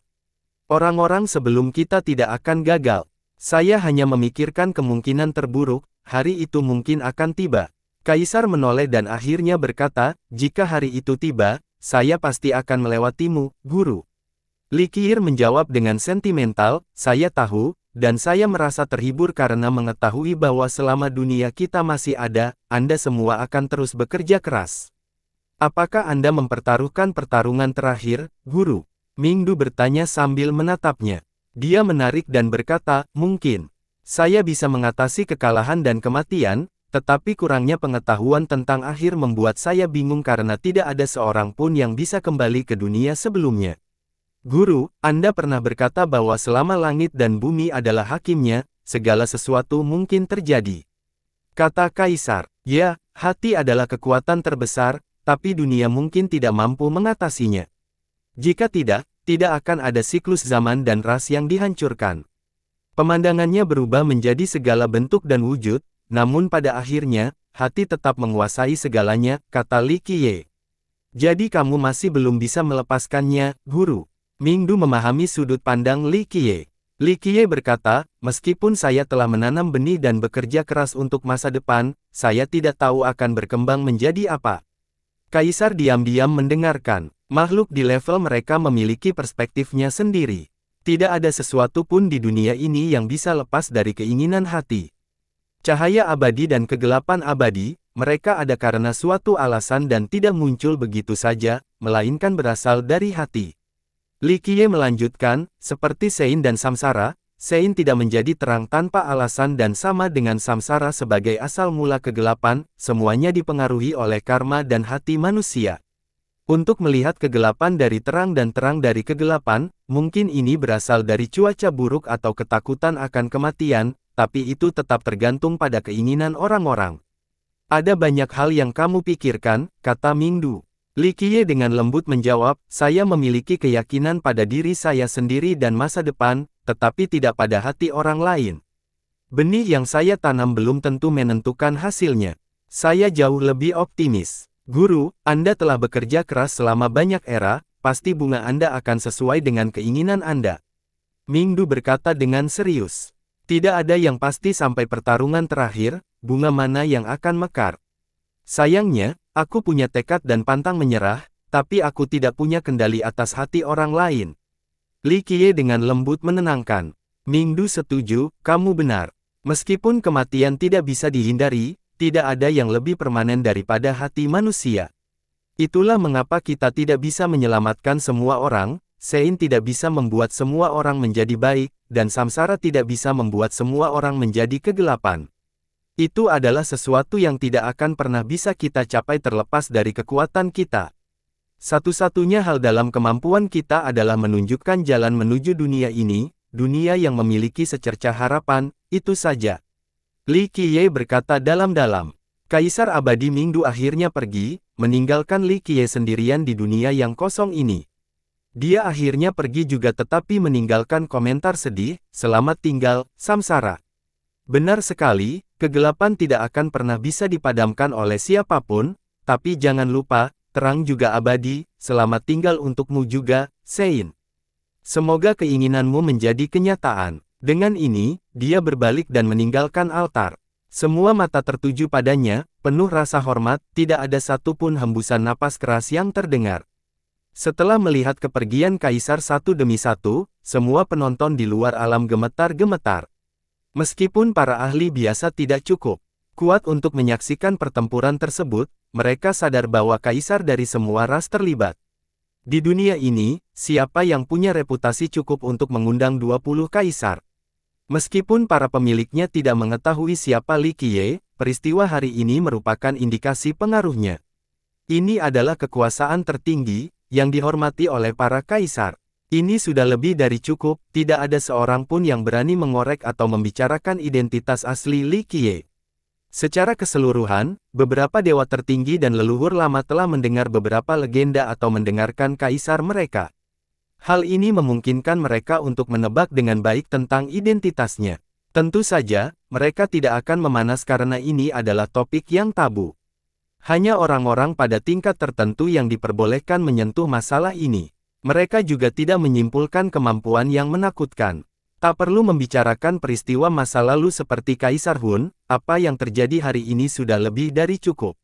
Orang-orang sebelum kita tidak akan gagal. Saya hanya memikirkan kemungkinan terburuk, hari itu mungkin akan tiba. Kaisar menoleh dan akhirnya berkata, jika hari itu tiba, saya pasti akan melewatimu, Guru. Li Qiye menjawab dengan sentimental, saya tahu, dan saya merasa terhibur karena mengetahui bahwa selama dunia kita masih ada, Anda semua akan terus bekerja keras. Apakah Anda mempertaruhkan pertarungan terakhir, Guru? Mingdu bertanya sambil menatapnya. Dia menarik dan berkata, mungkin. Saya bisa mengatasi kekalahan dan kematian, tetapi kurangnya pengetahuan tentang akhir membuat saya bingung karena tidak ada seorang pun yang bisa kembali ke dunia sebelumnya. Guru, Anda pernah berkata bahwa selama langit dan bumi adalah hakimnya, segala sesuatu mungkin terjadi. Kata Kaisar, ya, hati adalah kekuatan terbesar, tapi dunia mungkin tidak mampu mengatasinya. Jika tidak, tidak akan ada siklus zaman dan ras yang dihancurkan. Pemandangannya berubah menjadi segala bentuk dan wujud, namun pada akhirnya, hati tetap menguasai segalanya, kata Li Qiye. Jadi kamu masih belum bisa melepaskannya, Guru. Mingdu memahami sudut pandang Li Qiye. Li Qiye berkata, meskipun saya telah menanam benih dan bekerja keras untuk masa depan, saya tidak tahu akan berkembang menjadi apa. Kaisar diam-diam mendengarkan. Makhluk di level mereka memiliki perspektifnya sendiri. Tidak ada sesuatu pun di dunia ini yang bisa lepas dari keinginan hati. Cahaya abadi dan kegelapan abadi, mereka ada karena suatu alasan dan tidak muncul begitu saja, melainkan berasal dari hati. Li Qiye melanjutkan, seperti Sein dan Samsara, Sein tidak menjadi terang tanpa alasan dan sama dengan Samsara sebagai asal mula kegelapan, semuanya dipengaruhi oleh karma dan hati manusia. Untuk melihat kegelapan dari terang dan terang dari kegelapan, mungkin ini berasal dari cuaca buruk atau ketakutan akan kematian, tapi itu tetap tergantung pada keinginan orang-orang. Ada banyak hal yang kamu pikirkan, kata Mingdu. Li Qiye dengan lembut menjawab, saya memiliki keyakinan pada diri saya sendiri dan masa depan, tetapi tidak pada hati orang lain. Benih yang saya tanam belum tentu menentukan hasilnya. Saya jauh lebih optimis. Guru, Anda telah bekerja keras selama banyak era, pasti bunga Anda akan sesuai dengan keinginan Anda. Mingdu berkata dengan serius. Tidak ada yang pasti sampai pertarungan terakhir, bunga mana yang akan mekar. Sayangnya, aku punya tekad dan pantang menyerah, tapi aku tidak punya kendali atas hati orang lain. Li Qiye dengan lembut menenangkan. Mingdu setuju, kamu benar. Meskipun kematian tidak bisa dihindari, tidak ada yang lebih permanen daripada hati manusia. Itulah mengapa kita tidak bisa menyelamatkan semua orang, Sein tidak bisa membuat semua orang menjadi baik, dan Samsara tidak bisa membuat semua orang menjadi kegelapan. Itu adalah sesuatu yang tidak akan pernah bisa kita capai terlepas dari kekuatan kita. Satu-satunya hal dalam kemampuan kita adalah menunjukkan jalan menuju dunia ini, dunia yang memiliki secercah harapan, itu saja. Li Qiye berkata dalam-dalam. Kaisar abadi Mingdu akhirnya pergi, meninggalkan Li Qiye sendirian di dunia yang kosong ini. Dia akhirnya pergi juga tetapi meninggalkan komentar sedih, selamat tinggal, Samsara. Benar sekali, kegelapan tidak akan pernah bisa dipadamkan oleh siapapun, tapi jangan lupa, terang juga abadi, selamat tinggal untukmu juga, Sein. Semoga keinginanmu menjadi kenyataan. Dengan ini, dia berbalik dan meninggalkan altar. Semua mata tertuju padanya, penuh rasa hormat, tidak ada satupun hembusan napas keras yang terdengar. Setelah melihat kepergian kaisar satu demi satu, semua penonton di luar alam gemetar-gemetar. Meskipun para ahli biasa tidak cukup kuat untuk menyaksikan pertempuran tersebut, mereka sadar bahwa kaisar dari semua ras terlibat. Di dunia ini, siapa yang punya reputasi cukup untuk mengundang 20 kaisar? Meskipun para pemiliknya tidak mengetahui siapa Li Qiye, peristiwa hari ini merupakan indikasi pengaruhnya. Ini adalah kekuasaan tertinggi, yang dihormati oleh para kaisar. Ini sudah lebih dari cukup, tidak ada seorang pun yang berani mengorek atau membicarakan identitas asli Li Qiye. Secara keseluruhan, beberapa dewa tertinggi dan leluhur lama telah mendengar beberapa legenda atau mendengarkan kaisar mereka. Hal ini memungkinkan mereka untuk menebak dengan baik tentang identitasnya. Tentu saja, mereka tidak akan memanas karena ini adalah topik yang tabu. Hanya orang-orang pada tingkat tertentu yang diperbolehkan menyentuh masalah ini. Mereka juga tidak menyimpulkan kemampuan yang menakutkan. Tak perlu membicarakan peristiwa masa lalu seperti Kaisar Hun, apa yang terjadi hari ini sudah lebih dari cukup.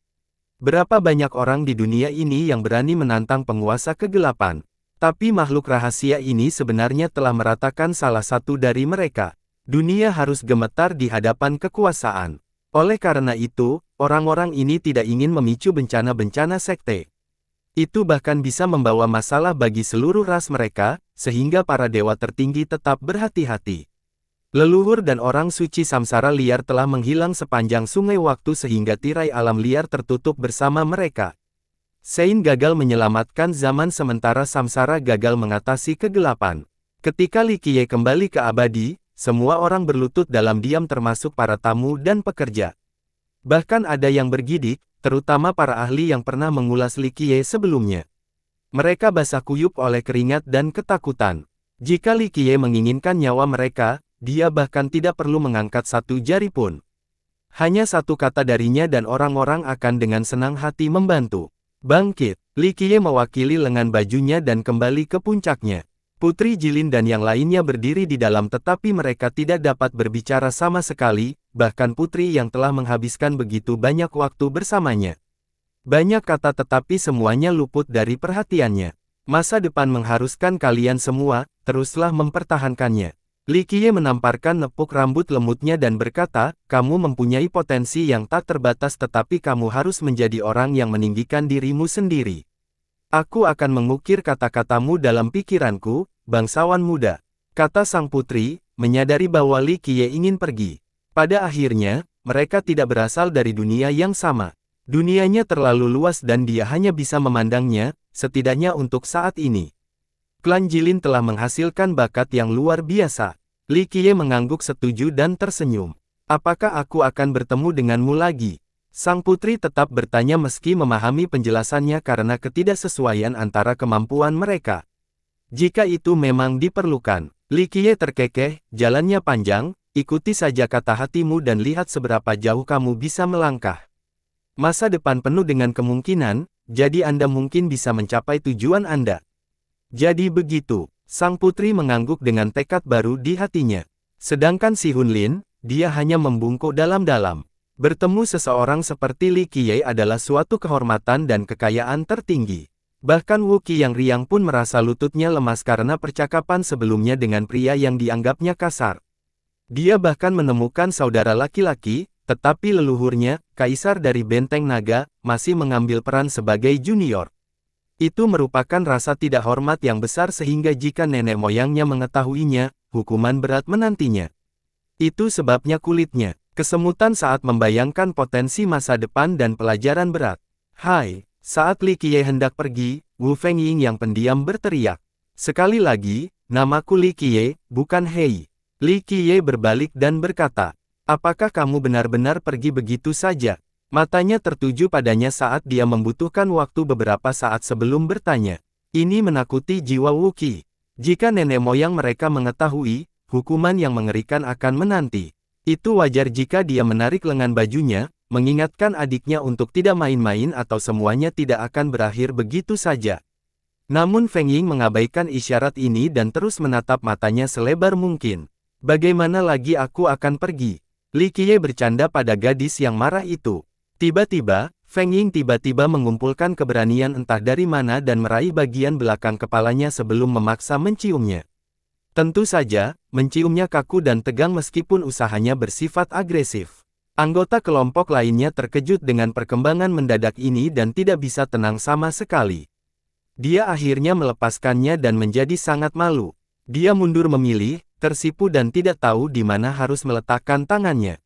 Berapa banyak orang di dunia ini yang berani menantang penguasa kegelapan? Tapi makhluk rahasia ini sebenarnya telah meratakan salah satu dari mereka. Dunia harus gemetar di hadapan kekuasaan. Oleh karena itu, orang-orang ini tidak ingin memicu bencana-bencana sekte. Itu bahkan bisa membawa masalah bagi seluruh ras mereka, sehingga para dewa tertinggi tetap berhati-hati. Leluhur dan orang suci samsara liar telah menghilang sepanjang sungai waktu sehingga tirai alam liar tertutup bersama mereka. Sein gagal menyelamatkan zaman sementara samsara gagal mengatasi kegelapan. Ketika Li Qiye kembali ke abadi, semua orang berlutut dalam diam termasuk para tamu dan pekerja. Bahkan ada yang bergidik, terutama para ahli yang pernah mengulas Li Qiye sebelumnya. Mereka basah kuyup oleh keringat dan ketakutan. Jika Li Qiye menginginkan nyawa mereka, dia bahkan tidak perlu mengangkat satu jari pun. Hanya satu kata darinya dan orang-orang akan dengan senang hati membantu. Bangkit, Li Qiye mewakili lengan bajunya dan kembali ke puncaknya. Putri Jilin dan yang lainnya berdiri di dalam tetapi mereka tidak dapat berbicara sama sekali, bahkan putri yang telah menghabiskan begitu banyak waktu bersamanya. Banyak kata tetapi semuanya luput dari perhatiannya. Masa depan mengharuskan kalian semua, teruslah mempertahankannya. Li Qiye menamparkan nepuk rambut lemutnya dan berkata, kamu mempunyai potensi yang tak terbatas tetapi kamu harus menjadi orang yang meninggikan dirimu sendiri. Aku akan mengukir kata-katamu dalam pikiranku, bangsawan muda. Kata sang putri, menyadari bahwa Li Qiye ingin pergi. Pada akhirnya, mereka tidak berasal dari dunia yang sama. Dunianya terlalu luas dan dia hanya bisa memandangnya, setidaknya untuk saat ini. Klan Jilin telah menghasilkan bakat yang luar biasa. Li Qiye mengangguk setuju dan tersenyum. Apakah aku akan bertemu denganmu lagi? Sang putri tetap bertanya meski memahami penjelasannya karena ketidaksesuaian antara kemampuan mereka. Jika itu memang diperlukan, Li Qiye terkekeh, jalannya panjang, ikuti saja kata hatimu dan lihat seberapa jauh kamu bisa melangkah. Masa depan penuh dengan kemungkinan, jadi Anda mungkin bisa mencapai tujuan Anda. Jadi begitu, sang putri mengangguk dengan tekad baru di hatinya. Sedangkan si Hunlin, dia hanya membungkuk dalam-dalam. Bertemu seseorang seperti Li Qiye adalah suatu kehormatan dan kekayaan tertinggi. Bahkan Wu Qi yang riang pun merasa lututnya lemas karena percakapan sebelumnya dengan pria yang dianggapnya kasar. Dia bahkan menemukan saudara laki-laki, tetapi leluhurnya, kaisar dari Benteng Naga, masih mengambil peran sebagai junior. Itu merupakan rasa tidak hormat yang besar sehingga jika nenek moyangnya mengetahuinya, hukuman berat menantinya. Itu sebabnya kulitnya kesemutan saat membayangkan potensi masa depan dan pelajaran berat. Hai, saat Li Qiye hendak pergi, Wu Fengying yang pendiam berteriak. Sekali lagi, namaku Li Qiye, bukan Hei. Li Qiye berbalik dan berkata, apakah kamu benar-benar pergi begitu saja? Matanya tertuju padanya saat dia membutuhkan waktu beberapa saat sebelum bertanya. Ini menakuti jiwa Wu Qi. Jika nenek moyang mereka mengetahui, hukuman yang mengerikan akan menanti. Itu wajar jika dia menarik lengan bajunya, mengingatkan adiknya untuk tidak main-main atau semuanya tidak akan berakhir begitu saja. Namun Feng Ying mengabaikan isyarat ini dan terus menatap matanya selebar mungkin. Bagaimana lagi aku akan pergi? Li Qiye bercanda pada gadis yang marah itu. Tiba-tiba, Feng Ying tiba-tiba mengumpulkan keberanian entah dari mana dan meraih bagian belakang kepalanya sebelum memaksa menciumnya. Tentu saja, menciumnya kaku dan tegang meskipun usahanya bersifat agresif. Anggota kelompok lainnya terkejut dengan perkembangan mendadak ini dan tidak bisa tenang sama sekali. Dia akhirnya melepaskannya dan menjadi sangat malu. Dia mundur memilih, tersipu dan tidak tahu di mana harus meletakkan tangannya.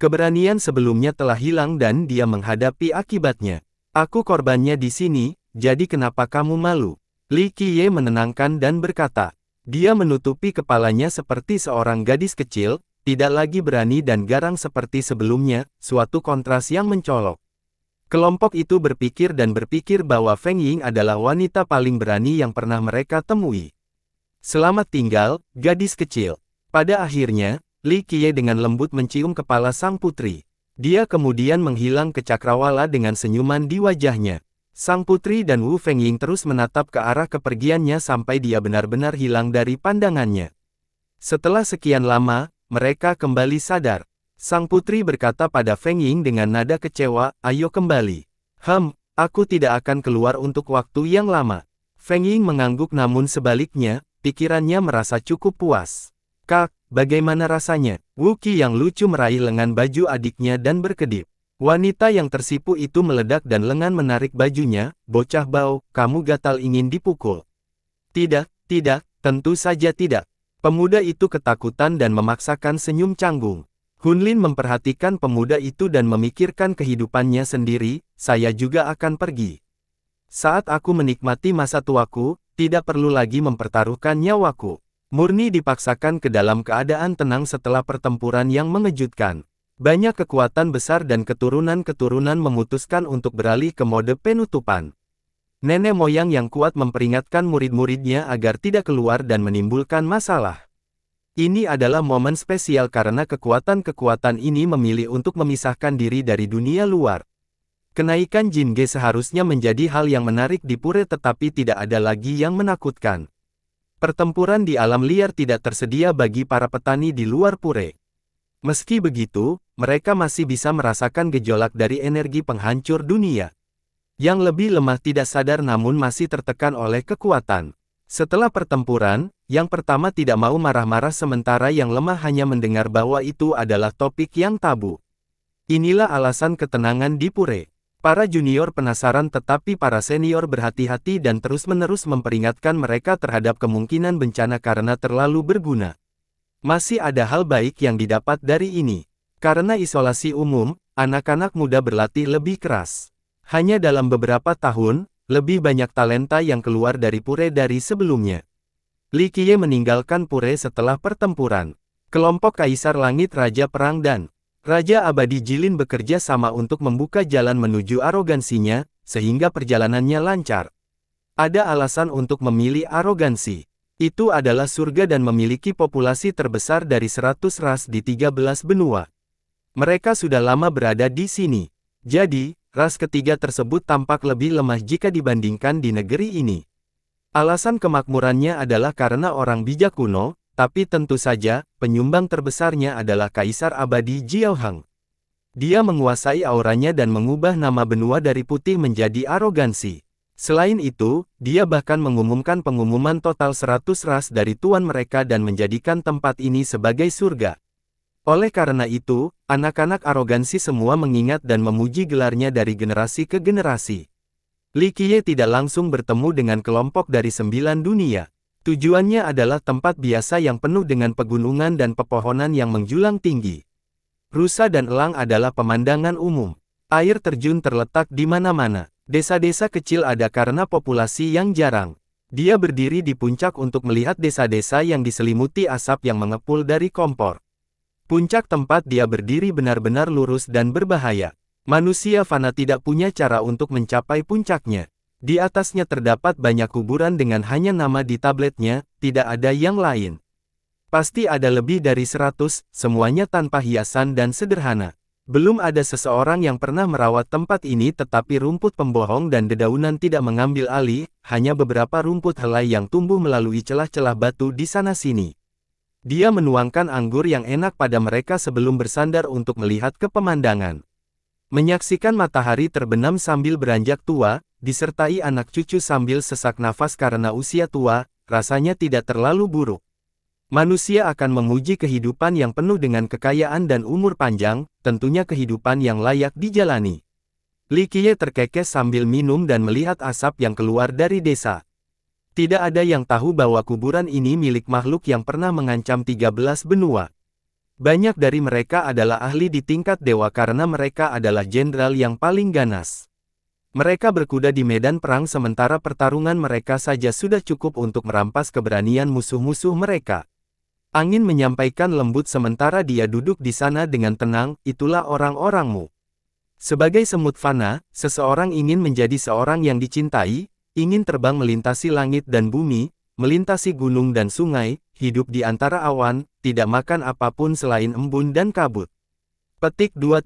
Keberanian sebelumnya telah hilang dan dia menghadapi akibatnya. Aku korbannya di sini, jadi kenapa kamu malu? Li Qiye menenangkan dan berkata. Dia menutupi kepalanya seperti seorang gadis kecil, tidak lagi berani dan garang seperti sebelumnya, suatu kontras yang mencolok. Kelompok itu berpikir bahwa Feng Ying adalah wanita paling berani yang pernah mereka temui. Selamat tinggal, gadis kecil. Pada akhirnya, Li Qiye dengan lembut mencium kepala sang putri. Dia kemudian menghilang ke cakrawala dengan senyuman di wajahnya. Sang putri dan Wu Fengying terus menatap ke arah kepergiannya sampai dia benar-benar hilang dari pandangannya. Setelah sekian lama, mereka kembali sadar. Sang putri berkata pada Fengying dengan nada kecewa, ayo kembali. Aku tidak akan keluar untuk waktu yang lama. Fengying mengangguk namun sebaliknya, pikirannya merasa cukup puas. Kak, bagaimana rasanya? Wu Qi yang lucu meraih lengan baju adiknya dan berkedip. Wanita yang tersipu itu meledak dan lengan menarik bajunya, bocah bau, kamu gatal ingin dipukul. Tidak, tentu saja tidak. Pemuda itu ketakutan dan memaksakan senyum canggung. Hunlin memperhatikan pemuda itu dan memikirkan kehidupannya sendiri, saya juga akan pergi. Saat aku menikmati masa tuaku, tidak perlu lagi mempertaruhkan nyawaku. Murni dipaksakan ke dalam keadaan tenang setelah pertempuran yang mengejutkan. Banyak kekuatan besar dan keturunan-keturunan memutuskan untuk beralih ke mode penutupan. Nenek moyang yang kuat memperingatkan murid-muridnya agar tidak keluar dan menimbulkan masalah. Ini adalah momen spesial karena kekuatan-kekuatan ini memilih untuk memisahkan diri dari dunia luar. Kenaikan Jinge seharusnya menjadi hal yang menarik di pura tetapi tidak ada lagi yang menakutkan. Pertempuran di alam liar tidak tersedia bagi para petani di luar pura. Meski begitu, mereka masih bisa merasakan gejolak dari energi penghancur dunia. Yang lebih lemah tidak sadar namun masih tertekan oleh kekuatan. Setelah pertempuran, yang pertama tidak mau marah-marah sementara yang lemah hanya mendengar bahwa itu adalah topik yang tabu. Inilah alasan ketenangan di Pure. Para junior penasaran tetapi para senior berhati-hati dan terus-menerus memperingatkan mereka terhadap kemungkinan bencana karena terlalu berguna. Masih ada hal baik yang didapat dari ini. Karena isolasi umum, anak-anak muda berlatih lebih keras. Hanya dalam beberapa tahun, lebih banyak talenta yang keluar dari Pure dari sebelumnya. Li Qiye meninggalkan Pure setelah pertempuran. Kelompok Kaisar Langit Raja Perang dan Raja Abadi Jilin bekerja sama untuk membuka jalan menuju arogansinya, sehingga perjalanannya lancar. Ada alasan untuk memilih arogansi. Itu adalah surga dan memiliki populasi terbesar dari 100 ras di 13 benua. Mereka sudah lama berada di sini. Jadi, ras ketiga tersebut tampak lebih lemah jika dibandingkan di negeri ini. Alasan kemakmurannya adalah karena orang bijak kuno, tapi tentu saja, penyumbang terbesarnya adalah Kaisar Abadi Jiaohang. Dia menguasai auranya dan mengubah nama benua dari putih menjadi arogansi. Selain itu, dia bahkan mengumumkan pengumuman total 100 ras dari tuan mereka dan menjadikan tempat ini sebagai surga. Oleh karena itu, anak-anak arogansi semua mengingat dan memuji gelarnya dari generasi ke generasi. Li Qiye tidak langsung bertemu dengan kelompok dari 9 dunia. Tujuannya adalah tempat biasa yang penuh dengan pegunungan dan pepohonan yang menjulang tinggi. Rusa dan elang adalah pemandangan umum. Air terjun terletak di mana-mana. Desa-desa kecil ada karena populasi yang jarang. Dia berdiri di puncak untuk melihat desa-desa yang diselimuti asap yang mengepul dari kompor. Puncak tempat dia berdiri benar-benar lurus dan berbahaya. Manusia fana tidak punya cara untuk mencapai puncaknya. Di atasnya terdapat banyak kuburan dengan hanya nama di tabletnya, tidak ada yang lain. Pasti ada lebih dari 100, semuanya tanpa hiasan dan sederhana. Belum ada seseorang yang pernah merawat tempat ini tetapi rumput pembohong dan dedaunan tidak mengambil alih, hanya beberapa rumput helai yang tumbuh melalui celah-celah batu di sana-sini. Dia menuangkan anggur yang enak pada mereka sebelum bersandar untuk melihat ke pemandangan. Menyaksikan matahari terbenam sambil beranjak tua, disertai anak cucu sambil sesak nafas karena usia tua, rasanya tidak terlalu buruk. Manusia akan memuji kehidupan yang penuh dengan kekayaan dan umur panjang, tentunya kehidupan yang layak dijalani. Li Qiye terkekeh sambil minum dan melihat asap yang keluar dari desa. Tidak ada yang tahu bahwa kuburan ini milik makhluk yang pernah mengancam 13 benua. Banyak dari mereka adalah ahli di tingkat dewa karena mereka adalah jenderal yang paling ganas. Mereka berkuda di medan perang sementara pertarungan mereka saja sudah cukup untuk merampas keberanian musuh-musuh mereka. Angin menyampaikan lembut sementara dia duduk di sana dengan tenang, itulah orang-orangmu. Sebagai semut fana, seseorang ingin menjadi seorang yang dicintai, ingin terbang melintasi langit dan bumi, melintasi gunung dan sungai, hidup di antara awan, tidak makan apapun selain embun dan kabut. Petik 2.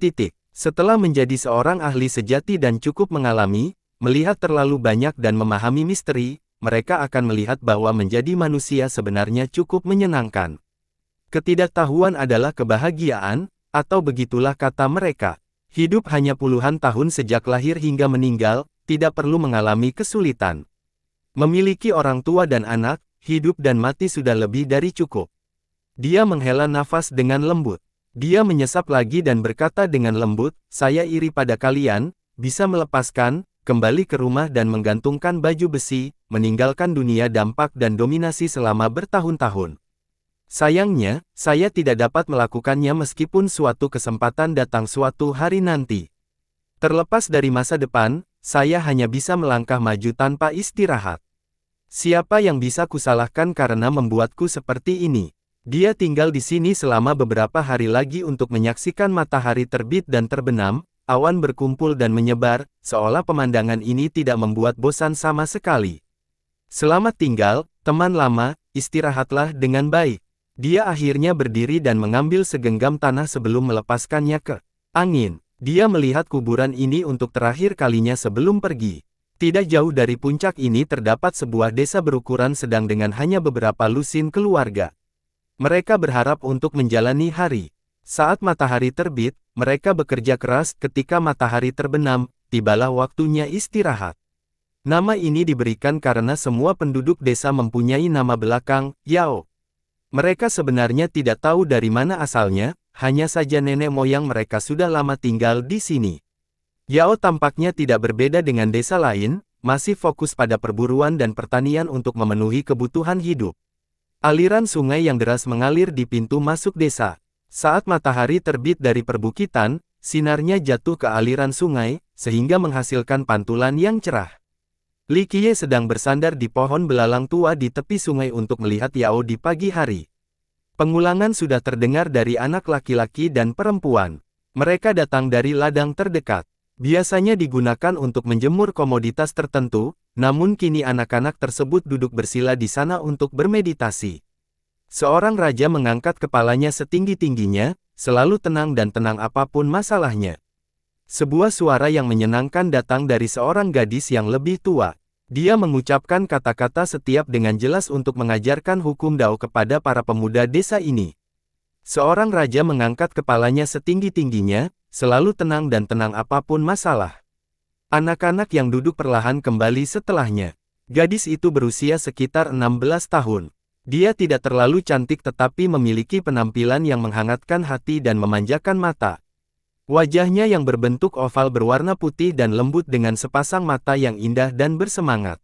Setelah menjadi seorang ahli sejati dan cukup mengalami, melihat terlalu banyak dan memahami misteri, mereka akan melihat bahwa menjadi manusia sebenarnya cukup menyenangkan. Ketidaktahuan adalah kebahagiaan, atau begitulah kata mereka. Hidup hanya puluhan tahun sejak lahir hingga meninggal, tidak perlu mengalami kesulitan. Memiliki orang tua dan anak, hidup dan mati sudah lebih dari cukup. Dia menghela nafas dengan lembut. Dia menyesap lagi dan berkata dengan lembut, saya iri pada kalian, bisa melepaskan, kembali ke rumah dan menggantungkan baju besi, meninggalkan dunia dampak dan dominasi selama bertahun-tahun. Sayangnya, saya tidak dapat melakukannya meskipun suatu kesempatan datang suatu hari nanti. Terlepas dari masa depan, saya hanya bisa melangkah maju tanpa istirahat. Siapa yang bisa kusalahkan karena membuatku seperti ini? Dia tinggal di sini selama beberapa hari lagi untuk menyaksikan matahari terbit dan terbenam, awan berkumpul dan menyebar, seolah pemandangan ini tidak membuat bosan sama sekali. Selamat tinggal, teman lama, istirahatlah dengan baik. Dia akhirnya berdiri dan mengambil segenggam tanah sebelum melepaskannya ke angin. Dia melihat kuburan ini untuk terakhir kalinya sebelum pergi. Tidak jauh dari puncak ini terdapat sebuah desa berukuran sedang dengan hanya beberapa lusin keluarga. Mereka berharap untuk menjalani hari. Saat matahari terbit, mereka bekerja keras, ketika matahari terbenam, tibalah waktunya istirahat. Nama ini diberikan karena semua penduduk desa mempunyai nama belakang, Yao. Mereka sebenarnya tidak tahu dari mana asalnya, hanya saja nenek moyang mereka sudah lama tinggal di sini. Yao tampaknya tidak berbeda dengan desa lain, masih fokus pada perburuan dan pertanian untuk memenuhi kebutuhan hidup. Aliran sungai yang deras mengalir di pintu masuk desa. Saat matahari terbit dari perbukitan, sinarnya jatuh ke aliran sungai, sehingga menghasilkan pantulan yang cerah. Li Qiye sedang bersandar di pohon belalang tua di tepi sungai untuk melihat Yao di pagi hari. Pengulangan sudah terdengar dari anak laki-laki dan perempuan. Mereka datang dari ladang terdekat. Biasanya digunakan untuk menjemur komoditas tertentu, namun kini anak-anak tersebut duduk bersila di sana untuk bermeditasi. Seorang raja mengangkat kepalanya setinggi-tingginya, selalu tenang dan tenang apapun masalahnya. Sebuah suara yang menyenangkan datang dari seorang gadis yang lebih tua. Dia mengucapkan kata-kata setiap dengan jelas untuk mengajarkan hukum Dao kepada para pemuda desa ini. Seorang raja mengangkat kepalanya setinggi-tingginya, selalu tenang dan tenang apapun masalah. Anak-anak yang duduk perlahan kembali setelahnya. Gadis itu berusia sekitar 16 tahun. Dia tidak terlalu cantik tetapi memiliki penampilan yang menghangatkan hati dan memanjakan mata. Wajahnya yang berbentuk oval berwarna putih dan lembut dengan sepasang mata yang indah dan bersemangat.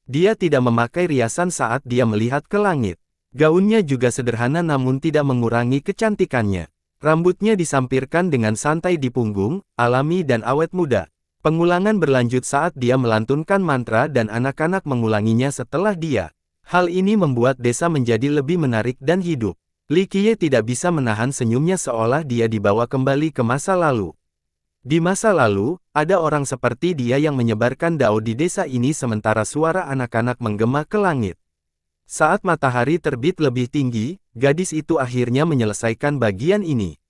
Dia tidak memakai riasan saat dia melihat ke langit. Gaunnya juga sederhana namun tidak mengurangi kecantikannya. Rambutnya disampirkan dengan santai di punggung, alami dan awet muda. Pengulangan berlanjut saat dia melantunkan mantra dan anak-anak mengulanginya setelah dia. Hal ini membuat desa menjadi lebih menarik dan hidup. Li Qiye tidak bisa menahan senyumnya seolah dia dibawa kembali ke masa lalu. Di masa lalu, ada orang seperti dia yang menyebarkan Dao di desa ini sementara suara anak-anak menggema ke langit. Saat matahari terbit lebih tinggi, gadis itu akhirnya menyelesaikan bagian ini.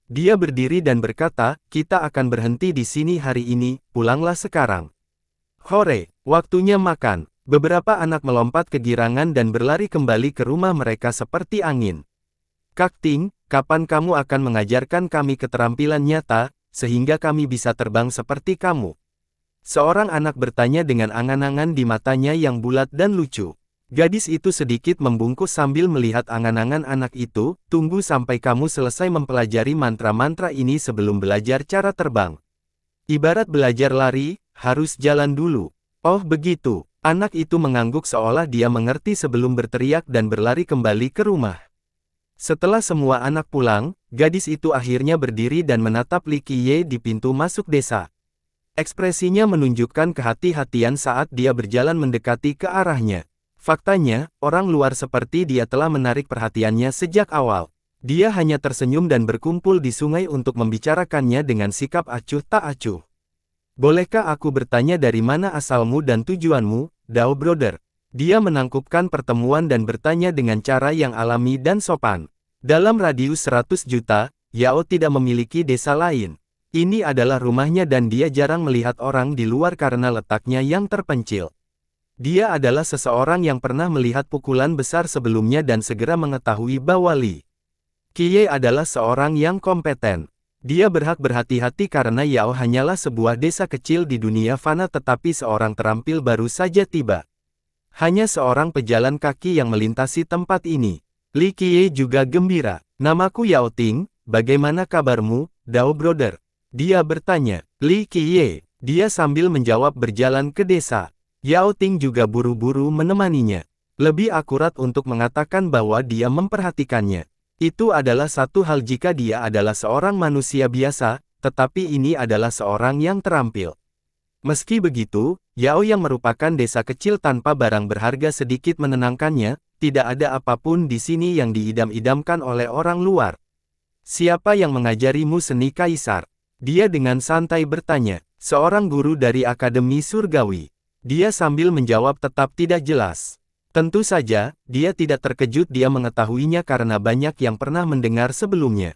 Dia berdiri dan berkata, "Kita akan berhenti di sini hari ini, pulanglah sekarang." Hore, waktunya makan. Beberapa anak melompat kegirangan dan berlari kembali ke rumah mereka seperti angin. "Kak Ting, kapan kamu akan mengajarkan kami keterampilan nyata, sehingga kami bisa terbang seperti kamu?" Seorang anak bertanya dengan angan-angan di matanya yang bulat dan lucu. Gadis itu sedikit membungkuk sambil melihat angan-angan anak itu, "Tunggu sampai kamu selesai mempelajari mantra-mantra ini sebelum belajar cara terbang. Ibarat belajar lari, harus jalan dulu." "Oh begitu." Anak itu mengangguk seolah dia mengerti sebelum berteriak dan berlari kembali ke rumah. Setelah semua anak pulang, gadis itu akhirnya berdiri dan menatap Li Qiye di pintu masuk desa. Ekspresinya menunjukkan kehati-hatian saat dia berjalan mendekati ke arahnya. Faktanya, orang luar seperti dia telah menarik perhatiannya sejak awal. Dia hanya tersenyum dan berkumpul di sungai untuk membicarakannya dengan sikap acuh tak acuh. "Bolehkah aku bertanya dari mana asalmu dan tujuanmu, Dao Brother?" Dia menangkupkan pertemuan dan bertanya dengan cara yang alami dan sopan. Dalam radius 100 juta, Yao tidak memiliki desa lain. Ini adalah rumahnya dan dia jarang melihat orang di luar karena letaknya yang terpencil. Dia adalah seseorang yang pernah melihat pukulan besar sebelumnya dan segera mengetahui bahwa Li Qiye adalah seorang yang kompeten. Dia berhak berhati-hati karena Yao hanyalah sebuah desa kecil di dunia fana tetapi seorang terampil baru saja tiba. Hanya seorang pejalan kaki yang melintasi tempat ini. Li Qiye juga gembira. "Namaku Yao Ting, bagaimana kabarmu, Dao Brother?" Dia bertanya. Li Qiye, dia sambil menjawab berjalan ke desa. Yao Ting juga buru-buru menemaninya. Lebih akurat untuk mengatakan bahwa dia memperhatikannya. Itu adalah satu hal jika dia adalah seorang manusia biasa, tetapi ini adalah seorang yang terampil. Meski begitu, Yao yang merupakan desa kecil tanpa barang berharga sedikit menenangkannya, tidak ada apapun di sini yang diidam-idamkan oleh orang luar. "Siapa yang mengajarimu seni kaisar?" Dia dengan santai bertanya. "Seorang guru dari Akademi Surgawi." Dia sambil menjawab tetap tidak jelas. Tentu saja, dia tidak terkejut dia mengetahuinya karena banyak yang pernah mendengar sebelumnya.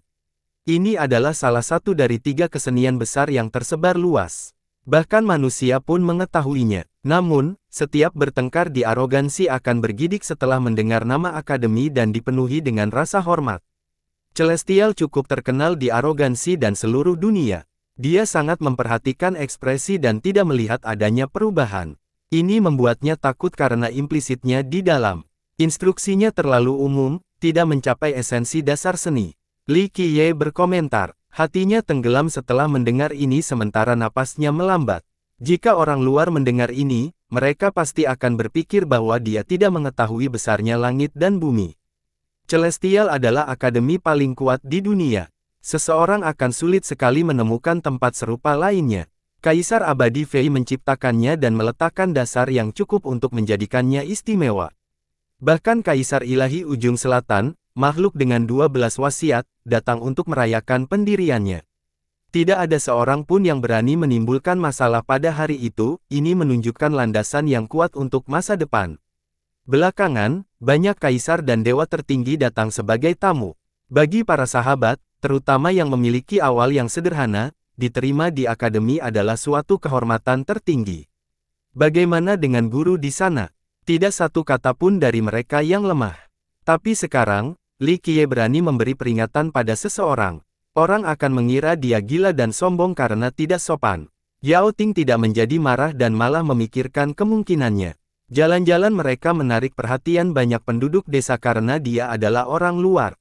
Ini adalah salah satu dari 3 kesenian besar yang tersebar luas. Bahkan manusia pun mengetahuinya. Namun, setiap bertengkar di arogansi akan bergidik setelah mendengar nama akademi dan dipenuhi dengan rasa hormat. Celestial cukup terkenal di arogansi dan seluruh dunia. Dia sangat memperhatikan ekspresi dan tidak melihat adanya perubahan. Ini membuatnya takut karena implisitnya di dalam instruksinya terlalu umum, tidak mencapai esensi dasar seni. Li Qiye berkomentar, hatinya tenggelam setelah mendengar ini sementara napasnya melambat. Jika orang luar mendengar ini, mereka pasti akan berpikir bahwa dia tidak mengetahui besarnya langit dan bumi. Celestial adalah akademi paling kuat di dunia. Seseorang akan sulit sekali menemukan tempat serupa lainnya. Kaisar Abadi Fei menciptakannya dan meletakkan dasar yang cukup untuk menjadikannya istimewa. Bahkan Kaisar Ilahi Ujung Selatan, makhluk dengan 12 wasiat, datang untuk merayakan pendiriannya. Tidak ada seorang pun yang berani menimbulkan masalah pada hari itu, ini menunjukkan landasan yang kuat untuk masa depan. Belakangan, banyak kaisar dan dewa tertinggi datang sebagai tamu. Bagi para sahabat, terutama yang memiliki awal yang sederhana, diterima di akademi adalah suatu kehormatan tertinggi. Bagaimana dengan guru di sana? Tidak satu kata pun dari mereka yang lemah. Tapi sekarang, Li Qiye berani memberi peringatan pada seseorang. Orang akan mengira dia gila dan sombong karena tidak sopan. Yao Ting tidak menjadi marah dan malah memikirkan kemungkinannya. Jalan-jalan mereka menarik perhatian banyak penduduk desa karena dia adalah orang luar.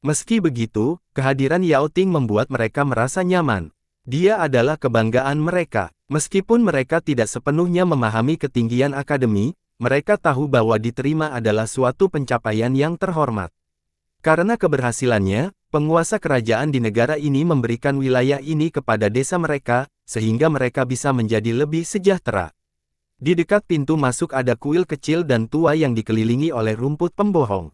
Meski begitu, kehadiran Yao Ting membuat mereka merasa nyaman. Dia adalah kebanggaan mereka. Meskipun mereka tidak sepenuhnya memahami ketinggian akademi, mereka tahu bahwa diterima adalah suatu pencapaian yang terhormat. Karena keberhasilannya, penguasa kerajaan di negara ini memberikan wilayah ini kepada desa mereka, sehingga mereka bisa menjadi lebih sejahtera. Di dekat pintu masuk ada kuil kecil dan tua yang dikelilingi oleh rumput pembohong.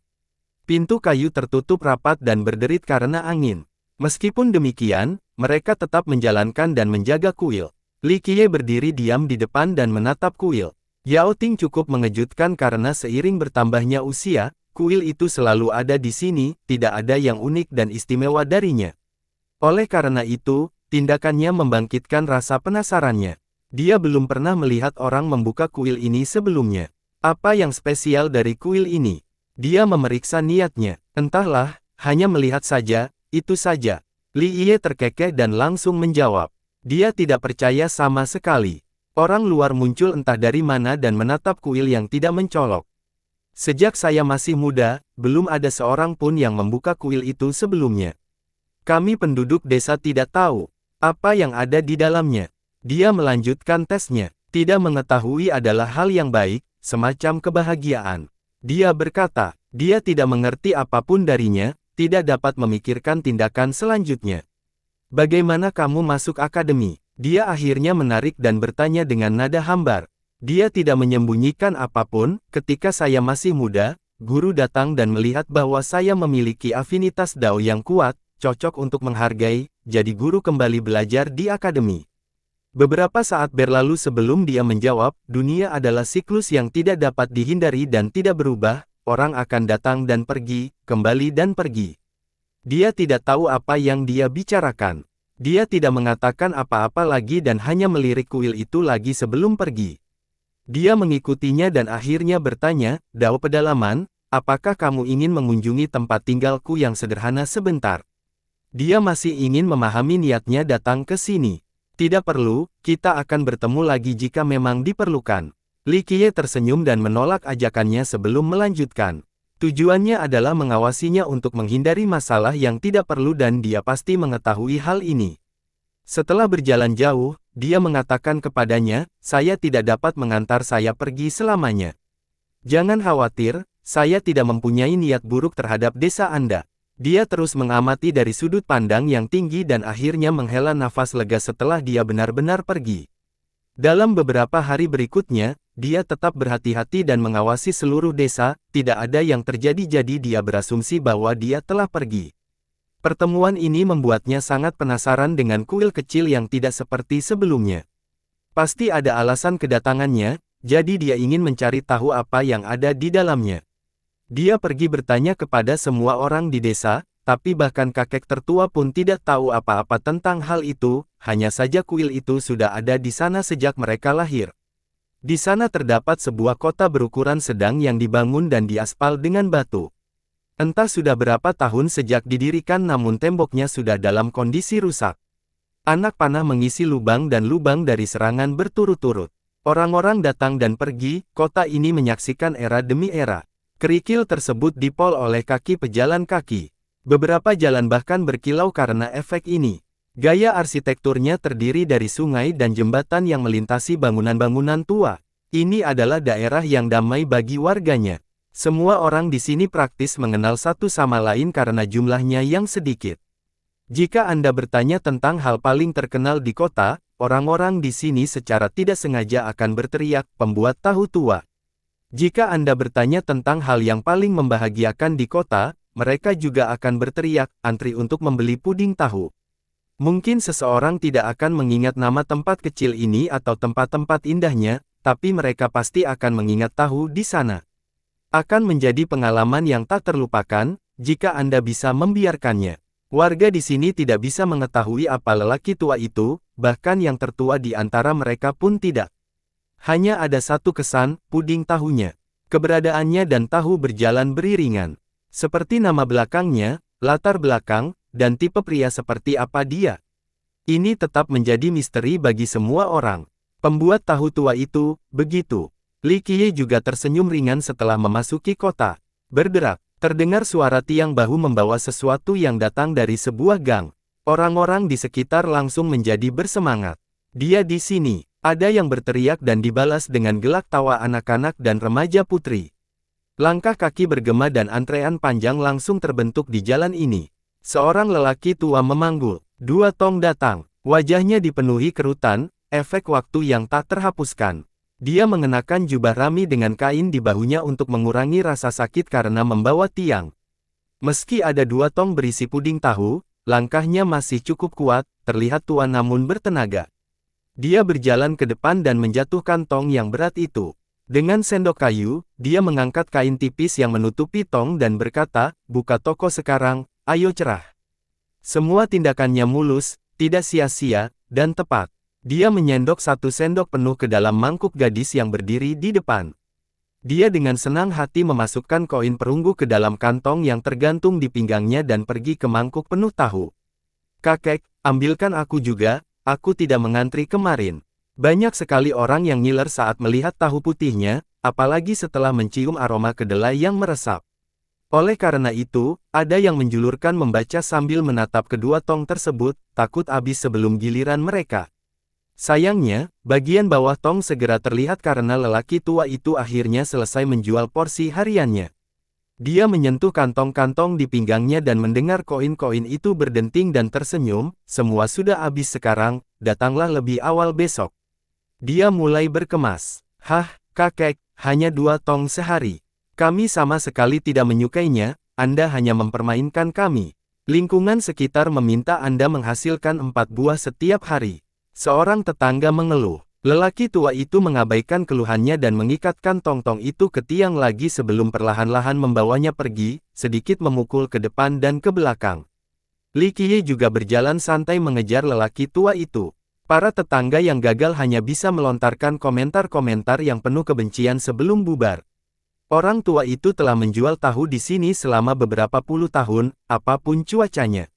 Pintu kayu tertutup rapat dan berderit karena angin. Meskipun demikian, mereka tetap menjalankan dan menjaga kuil. Li Qiye berdiri diam di depan dan menatap kuil. Yao Ting cukup mengejutkan karena seiring bertambahnya usia, kuil itu selalu ada di sini, tidak ada yang unik dan istimewa darinya. Oleh karena itu, tindakannya membangkitkan rasa penasarannya. Dia belum pernah melihat orang membuka kuil ini sebelumnya. Apa yang spesial dari kuil ini? Dia memeriksa niatnya. Entahlah, hanya melihat saja, itu saja. Li Qiye terkekeh dan langsung menjawab. Dia tidak percaya sama sekali. Orang luar muncul entah dari mana dan menatap kuil yang tidak mencolok. Sejak saya masih muda, belum ada seorang pun yang membuka kuil itu sebelumnya. Kami penduduk desa tidak tahu apa yang ada di dalamnya. Dia melanjutkan tesnya. Tidak mengetahui adalah hal yang baik, semacam kebahagiaan. Dia berkata, dia tidak mengerti apapun darinya, tidak dapat memikirkan tindakan selanjutnya. Bagaimana kamu masuk akademi? Dia akhirnya menarik dan bertanya dengan nada hambar. Dia tidak menyembunyikan apapun, ketika saya masih muda, guru datang dan melihat bahwa saya memiliki afinitas Dao yang kuat, cocok untuk menghargai, jadi guru kembali belajar di akademi. Beberapa saat berlalu sebelum dia menjawab, dunia adalah siklus yang tidak dapat dihindari dan tidak berubah, orang akan datang dan pergi, kembali dan pergi. Dia tidak tahu apa yang dia bicarakan. Dia tidak mengatakan apa-apa lagi dan hanya melirik kuil itu lagi sebelum pergi. Dia mengikutinya dan akhirnya bertanya, Dao pedalaman, apakah kamu ingin mengunjungi tempat tinggalku yang sederhana sebentar? Dia masih ingin memahami niatnya datang ke sini. Tidak perlu, kita akan bertemu lagi jika memang diperlukan. Li Qiye tersenyum dan menolak ajakannya sebelum melanjutkan. Tujuannya adalah mengawasinya untuk menghindari masalah yang tidak perlu dan dia pasti mengetahui hal ini. Setelah berjalan jauh, dia mengatakan kepadanya, saya tidak dapat mengantar saya pergi selamanya. Jangan khawatir, saya tidak mempunyai niat buruk terhadap desa Anda. Dia terus mengamati dari sudut pandang yang tinggi dan akhirnya menghela nafas lega setelah dia benar-benar pergi. Dalam beberapa hari berikutnya, dia tetap berhati-hati dan mengawasi seluruh desa, tidak ada yang terjadi jadi dia berasumsi bahwa dia telah pergi. Pertemuan ini membuatnya sangat penasaran dengan kuil kecil yang tidak seperti sebelumnya. Pasti ada alasan kedatangannya, jadi dia ingin mencari tahu apa yang ada di dalamnya. Dia pergi bertanya kepada semua orang di desa, tapi bahkan kakek tertua pun tidak tahu apa-apa tentang hal itu, hanya saja kuil itu sudah ada di sana sejak mereka lahir. Di sana terdapat sebuah kota berukuran sedang yang dibangun dan diaspal dengan batu. Entah sudah berapa tahun sejak didirikan namun temboknya sudah dalam kondisi rusak. Anak panah mengisi lubang dan lubang dari serangan berturut-turut. Orang-orang datang dan pergi, kota ini menyaksikan era demi era. Kerikil tersebut dipol oleh kaki pejalan kaki. Beberapa jalan bahkan berkilau karena efek ini. Gaya arsitekturnya terdiri dari sungai dan jembatan yang melintasi bangunan-bangunan tua. Ini adalah daerah yang damai bagi warganya. Semua orang di sini praktis mengenal satu sama lain karena jumlahnya yang sedikit. Jika Anda bertanya tentang hal paling terkenal di kota, orang-orang di sini secara tidak sengaja akan berteriak, "Pembuat tahu tua." Jika Anda bertanya tentang hal yang paling membahagiakan di kota, mereka juga akan berteriak, "Antri untuk membeli puding tahu." Mungkin seseorang tidak akan mengingat nama tempat kecil ini atau tempat-tempat indahnya, tapi mereka pasti akan mengingat tahu di sana. Akan menjadi pengalaman yang tak terlupakan, jika Anda bisa membiarkannya. Warga di sini tidak bisa mengetahui apa lelaki tua itu, bahkan yang tertua di antara mereka pun tidak. Hanya ada satu kesan, puding tahunya. Keberadaannya dan tahu berjalan beriringan. Seperti nama belakangnya, latar belakang, dan tipe pria seperti apa dia. Ini tetap menjadi misteri bagi semua orang. Pembuat tahu tua itu, begitu. Li Qiye juga tersenyum ringan setelah memasuki kota. Berderak. Terdengar suara tiang bahu membawa sesuatu yang datang dari sebuah gang. Orang-orang di sekitar langsung menjadi bersemangat. Dia di sini. Ada yang berteriak dan dibalas dengan gelak tawa anak-anak dan remaja putri. Langkah kaki bergema dan antrean panjang langsung terbentuk di jalan ini. Seorang lelaki tua memanggul. 2 Tong datang. Wajahnya dipenuhi kerutan, efek waktu yang tak terhapuskan. Dia mengenakan jubah rami dengan kain di bahunya untuk mengurangi rasa sakit karena membawa tiang. Meski ada 2 tong berisi puding tahu, langkahnya masih cukup kuat, terlihat tua namun bertenaga. Dia berjalan ke depan dan menjatuhkan tong yang berat itu. Dengan sendok kayu, dia mengangkat kain tipis yang menutupi tong dan berkata, "Buka toko sekarang, ayo cerah." Semua tindakannya mulus, tidak sia-sia, dan tepat. Dia menyendok 1 sendok penuh ke dalam mangkuk gadis yang berdiri di depan. Dia dengan senang hati memasukkan koin perunggu ke dalam kantong yang tergantung di pinggangnya dan pergi ke mangkuk penuh tahu. "Kakek, ambilkan aku juga, aku tidak mengantri kemarin." Banyak sekali orang yang ngiler saat melihat tahu putihnya, apalagi setelah mencium aroma kedelai yang meresap. Oleh karena itu, ada yang menjulurkan membaca sambil menatap kedua tong tersebut, takut habis sebelum giliran mereka. Sayangnya, bagian bawah tong segera terlihat karena lelaki tua itu akhirnya selesai menjual porsi hariannya. Dia menyentuh kantong-kantong di pinggangnya dan mendengar koin-koin itu berdenting dan tersenyum, "Semua sudah habis sekarang, datanglah lebih awal besok." Dia mulai berkemas. "Hah, kakek, hanya 2 tong sehari. Kami sama sekali tidak menyukainya, Anda hanya mempermainkan kami. Lingkungan sekitar meminta Anda menghasilkan 4 buah setiap hari." Seorang tetangga mengeluh. Lelaki tua itu mengabaikan keluhannya dan mengikatkan tong-tong itu ke tiang lagi sebelum perlahan-lahan membawanya pergi, sedikit memukul ke depan dan ke belakang. Li Qiye juga berjalan santai mengejar lelaki tua itu. Para tetangga yang gagal hanya bisa melontarkan komentar-komentar yang penuh kebencian sebelum bubar. Orang tua itu telah menjual tahu di sini selama beberapa puluh tahun, apapun cuacanya.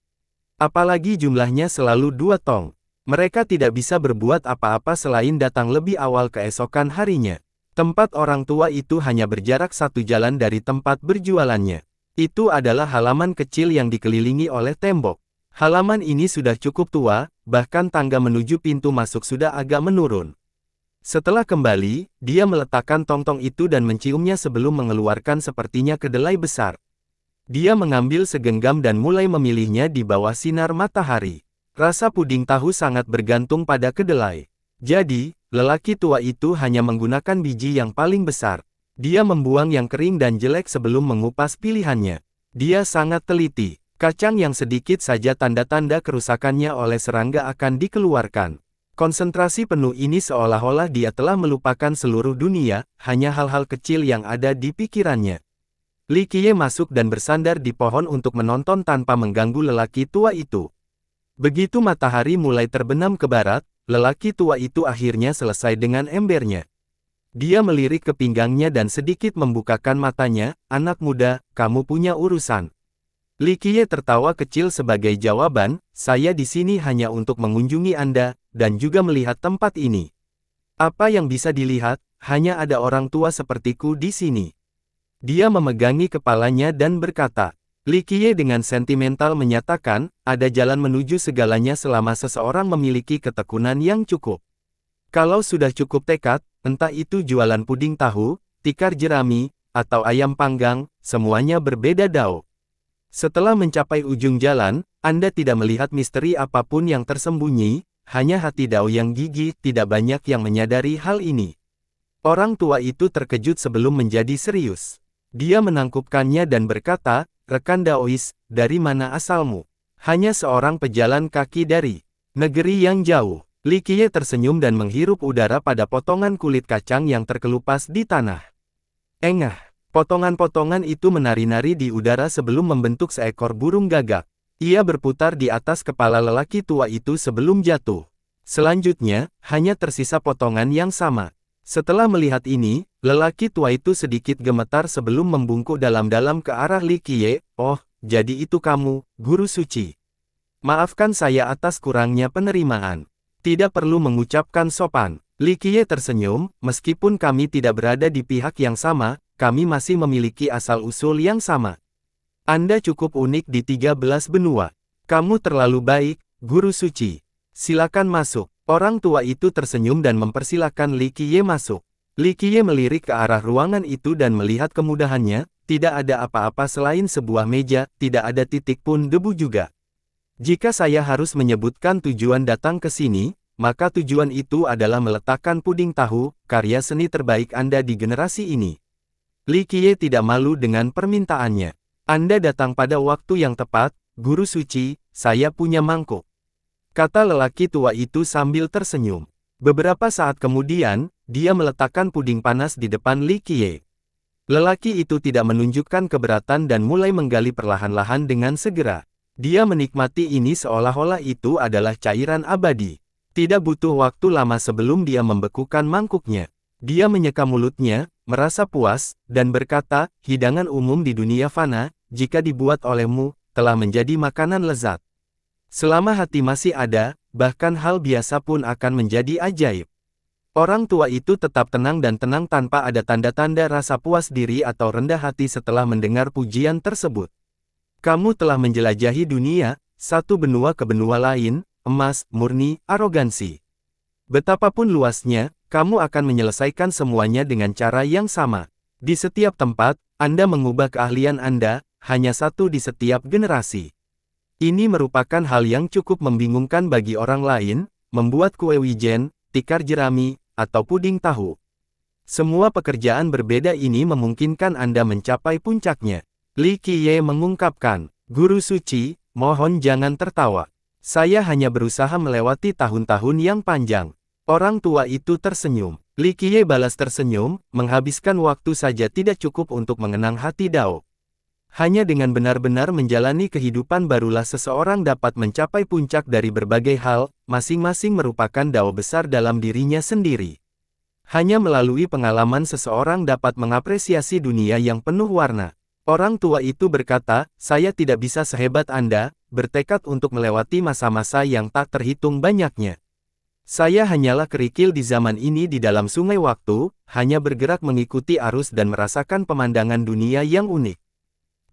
Apalagi jumlahnya selalu 2 tong. Mereka tidak bisa berbuat apa-apa selain datang lebih awal keesokan harinya. Tempat orang tua itu hanya berjarak 1 jalan dari tempat berjualannya. Itu adalah halaman kecil yang dikelilingi oleh tembok. Halaman ini sudah cukup tua, bahkan tangga menuju pintu masuk sudah agak menurun. Setelah kembali, dia meletakkan tong-tong itu dan menciumnya sebelum mengeluarkan sepertinya kedelai besar. Dia mengambil segenggam dan mulai memilihnya di bawah sinar matahari. Rasa puding tahu sangat bergantung pada kedelai. Jadi, lelaki tua itu hanya menggunakan biji yang paling besar. Dia membuang yang kering dan jelek sebelum mengupas pilihannya. Dia sangat teliti. Kacang yang sedikit saja tanda-tanda kerusakannya oleh serangga akan dikeluarkan. Konsentrasi penuh ini seolah-olah dia telah melupakan seluruh dunia, hanya hal-hal kecil yang ada di pikirannya. Li Qiye masuk dan bersandar di pohon untuk menonton tanpa mengganggu lelaki tua itu. Begitu matahari mulai terbenam ke barat, lelaki tua itu akhirnya selesai dengan embernya. Dia melirik ke pinggangnya dan sedikit membukakan matanya, "Anak muda, kamu punya urusan." Li Qiye tertawa kecil sebagai jawaban, saya di sini hanya untuk mengunjungi Anda, dan juga melihat tempat ini. Apa yang bisa dilihat, hanya ada orang tua sepertiku di sini. Dia memegangi kepalanya dan berkata, Li Qiye dengan sentimental menyatakan, ada jalan menuju segalanya selama seseorang memiliki ketekunan yang cukup. Kalau sudah cukup tekad, entah itu jualan puding tahu, tikar jerami, atau ayam panggang, semuanya berbeda dao. Setelah mencapai ujung jalan, Anda tidak melihat misteri apapun yang tersembunyi, hanya hati dao yang gigih, tidak banyak yang menyadari hal ini. Orang tua itu terkejut sebelum menjadi serius. Dia menangkupkannya dan berkata, rekan Daois, dari mana asalmu? Hanya seorang pejalan kaki dari negeri yang jauh. Li Qiye tersenyum dan menghirup udara pada potongan kulit kacang yang terkelupas di tanah. Engah. Potongan-potongan itu menari-nari di udara sebelum membentuk seekor burung gagak. Ia berputar di atas kepala lelaki tua itu sebelum jatuh. Selanjutnya, hanya tersisa potongan yang sama. Setelah melihat ini, lelaki tua itu sedikit gemetar sebelum membungkuk dalam-dalam ke arah Li Qiye. Oh, jadi itu kamu, guru suci. Maafkan saya atas kurangnya penerimaan. Tidak perlu mengucapkan sopan. Li Qiye tersenyum, meskipun kami tidak berada di pihak yang sama, kami masih memiliki asal-usul yang sama. Anda cukup unik di 13 benua. Kamu terlalu baik, guru suci. Silakan masuk. Orang tua itu tersenyum dan mempersilakan Li Qiye masuk. Li Qiye melirik ke arah ruangan itu dan melihat kemudahannya, tidak ada apa-apa selain sebuah meja, tidak ada titik pun debu juga. Jika saya harus menyebutkan tujuan datang ke sini, maka tujuan itu adalah meletakkan puding tahu, karya seni terbaik Anda di generasi ini. Li Qiye tidak malu dengan permintaannya. Anda datang pada waktu yang tepat, guru suci, saya punya mangkuk. Kata lelaki tua itu sambil tersenyum. Beberapa saat kemudian, dia meletakkan puding panas di depan Li Qiye. Lelaki itu tidak menunjukkan keberatan dan mulai menggali perlahan-lahan dengan segera. Dia menikmati ini seolah-olah itu adalah cairan abadi. Tidak butuh waktu lama sebelum dia membekukan mangkuknya. Dia menyeka mulutnya, merasa puas, dan berkata, hidangan umum di dunia fana, jika dibuat olehmu, telah menjadi makanan lezat. Selama hati masih ada, bahkan hal biasa pun akan menjadi ajaib. Orang tua itu tetap tenang dan tenang tanpa ada tanda-tanda rasa puas diri atau rendah hati setelah mendengar pujian tersebut. Kamu telah menjelajahi dunia, satu benua ke benua lain, emas, murni, arogansi. Betapapun luasnya, kamu akan menyelesaikan semuanya dengan cara yang sama. Di setiap tempat, Anda mengubah keahlian Anda, hanya satu di setiap generasi. Ini merupakan hal yang cukup membingungkan bagi orang lain, membuat kue wijen, tikar jerami, atau puding tahu. Semua pekerjaan berbeda ini memungkinkan Anda mencapai puncaknya. Li Qiye mengungkapkan, guru suci, mohon jangan tertawa. Saya hanya berusaha melewati tahun-tahun yang panjang. Orang tua itu tersenyum. Li Qiye balas tersenyum, menghabiskan waktu saja tidak cukup untuk mengenang hati Dao. Hanya dengan benar-benar menjalani kehidupan barulah seseorang dapat mencapai puncak dari berbagai hal, masing-masing merupakan Dao besar dalam dirinya sendiri. Hanya melalui pengalaman seseorang dapat mengapresiasi dunia yang penuh warna. Orang tua itu berkata, saya tidak bisa sehebat Anda, bertekad untuk melewati masa-masa yang tak terhitung banyaknya. Saya hanyalah kerikil di zaman ini di dalam sungai waktu, hanya bergerak mengikuti arus dan merasakan pemandangan dunia yang unik.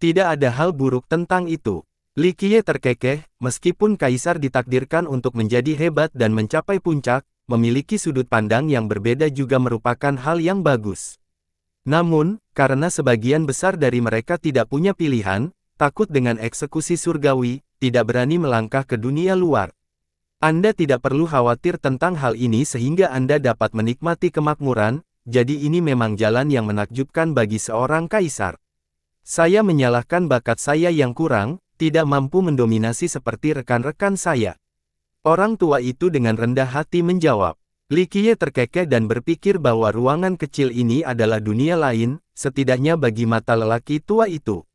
Tidak ada hal buruk tentang itu. Li Qiye terkekeh, meskipun kaisar ditakdirkan untuk menjadi hebat dan mencapai puncak, memiliki sudut pandang yang berbeda juga merupakan hal yang bagus. Namun, karena sebagian besar dari mereka tidak punya pilihan, takut dengan eksekusi surgawi, tidak berani melangkah ke dunia luar. Anda tidak perlu khawatir tentang hal ini sehingga Anda dapat menikmati kemakmuran, jadi ini memang jalan yang menakjubkan bagi seorang kaisar. Saya menyalahkan bakat saya yang kurang, tidak mampu mendominasi seperti rekan-rekan saya. Orang tua itu dengan rendah hati menjawab. Li Qiye terkekeh dan berpikir bahwa ruangan kecil ini adalah dunia lain, setidaknya bagi mata lelaki tua itu.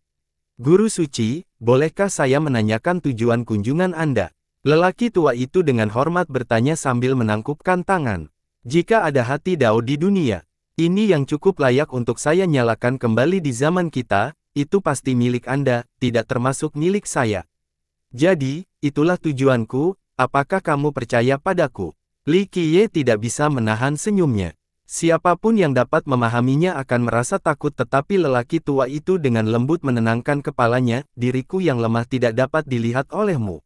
Guru suci, bolehkah saya menanyakan tujuan kunjungan Anda? Lelaki tua itu dengan hormat bertanya sambil menangkupkan tangan. Jika ada hati Dao di dunia, ini yang cukup layak untuk saya nyalakan kembali di zaman kita, itu pasti milik Anda, tidak termasuk milik saya. Jadi, itulah tujuanku, apakah kamu percaya padaku? Li Qiye tidak bisa menahan senyumnya. Siapapun yang dapat memahaminya akan merasa takut, tetapi lelaki tua itu dengan lembut menenangkan kepalanya, diriku yang lemah tidak dapat dilihat olehmu.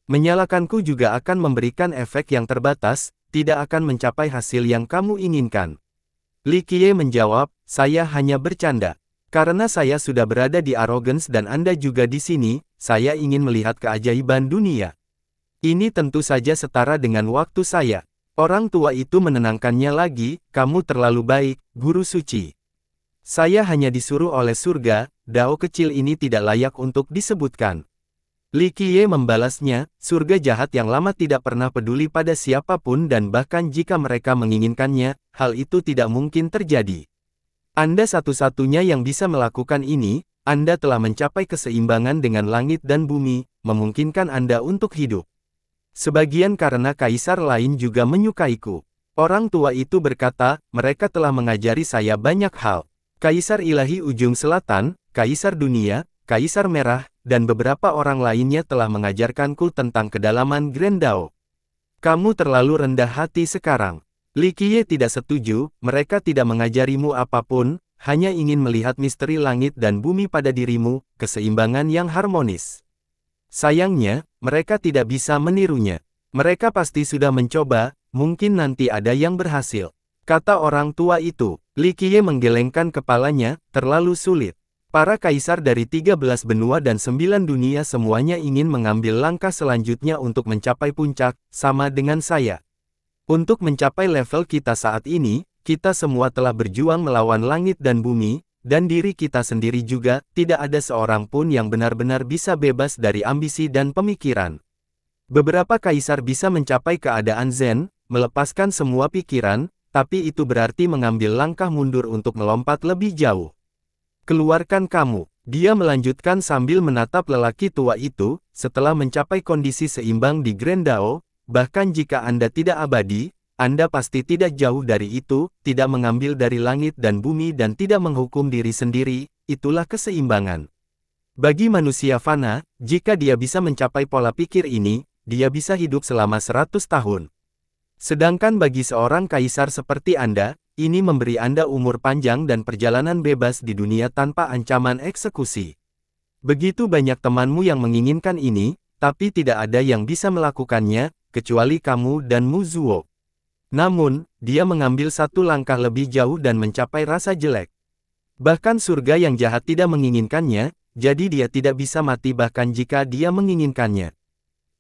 Menyalakanku juga akan memberikan efek yang terbatas, tidak akan mencapai hasil yang kamu inginkan. Li Qiye menjawab, saya hanya bercanda. Karena saya sudah berada di Arrogance dan Anda juga di sini, saya ingin melihat keajaiban dunia. Ini tentu saja setara dengan waktu saya. Orang tua itu menenangkannya lagi, kamu terlalu baik, guru suci. Saya hanya disuruh oleh surga, dao kecil ini tidak layak untuk disebutkan. Li Qiye membalasnya, surga jahat yang lama tidak pernah peduli pada siapapun dan bahkan jika mereka menginginkannya, hal itu tidak mungkin terjadi. Anda satu-satunya yang bisa melakukan ini, Anda telah mencapai keseimbangan dengan langit dan bumi, memungkinkan Anda untuk hidup. Sebagian karena kaisar lain juga menyukaiku. Orang tua itu berkata, mereka telah mengajari saya banyak hal. Kaisar ilahi ujung selatan, kaisar dunia, kaisar merah, dan beberapa orang lainnya telah mengajarkanku tentang kedalaman Grand Dao. Kamu terlalu rendah hati sekarang. Li Qiye tidak setuju, mereka tidak mengajarimu apapun, hanya ingin melihat misteri langit dan bumi pada dirimu, keseimbangan yang harmonis. Sayangnya, mereka tidak bisa menirunya. Mereka pasti sudah mencoba, mungkin nanti ada yang berhasil. Kata orang tua itu. Li Qiye menggelengkan kepalanya, terlalu sulit. Para kaisar dari 13 benua dan 9 dunia semuanya ingin mengambil langkah selanjutnya untuk mencapai puncak, sama dengan saya. Untuk mencapai level kita saat ini, kita semua telah berjuang melawan langit dan bumi, dan diri kita sendiri juga, tidak ada seorang pun yang benar-benar bisa bebas dari ambisi dan pemikiran. Beberapa kaisar bisa mencapai keadaan zen, melepaskan semua pikiran, tapi itu berarti mengambil langkah mundur untuk melompat lebih jauh. Keluarkan kamu, dia melanjutkan sambil menatap lelaki tua itu, setelah mencapai kondisi seimbang di Grand Dao, bahkan jika Anda tidak abadi, Anda pasti tidak jauh dari itu, tidak mengambil dari langit dan bumi dan tidak menghukum diri sendiri, itulah keseimbangan. Bagi manusia fana, jika dia bisa mencapai pola pikir ini, dia bisa hidup selama 100 tahun. Sedangkan bagi seorang kaisar seperti Anda, ini memberi Anda umur panjang dan perjalanan bebas di dunia tanpa ancaman eksekusi. Begitu banyak temanmu yang menginginkan ini, tapi tidak ada yang bisa melakukannya, kecuali kamu dan Mu Zuo. Namun, dia mengambil satu langkah lebih jauh dan mencapai rasa jelek. Bahkan surga yang jahat tidak menginginkannya, jadi dia tidak bisa mati bahkan jika dia menginginkannya.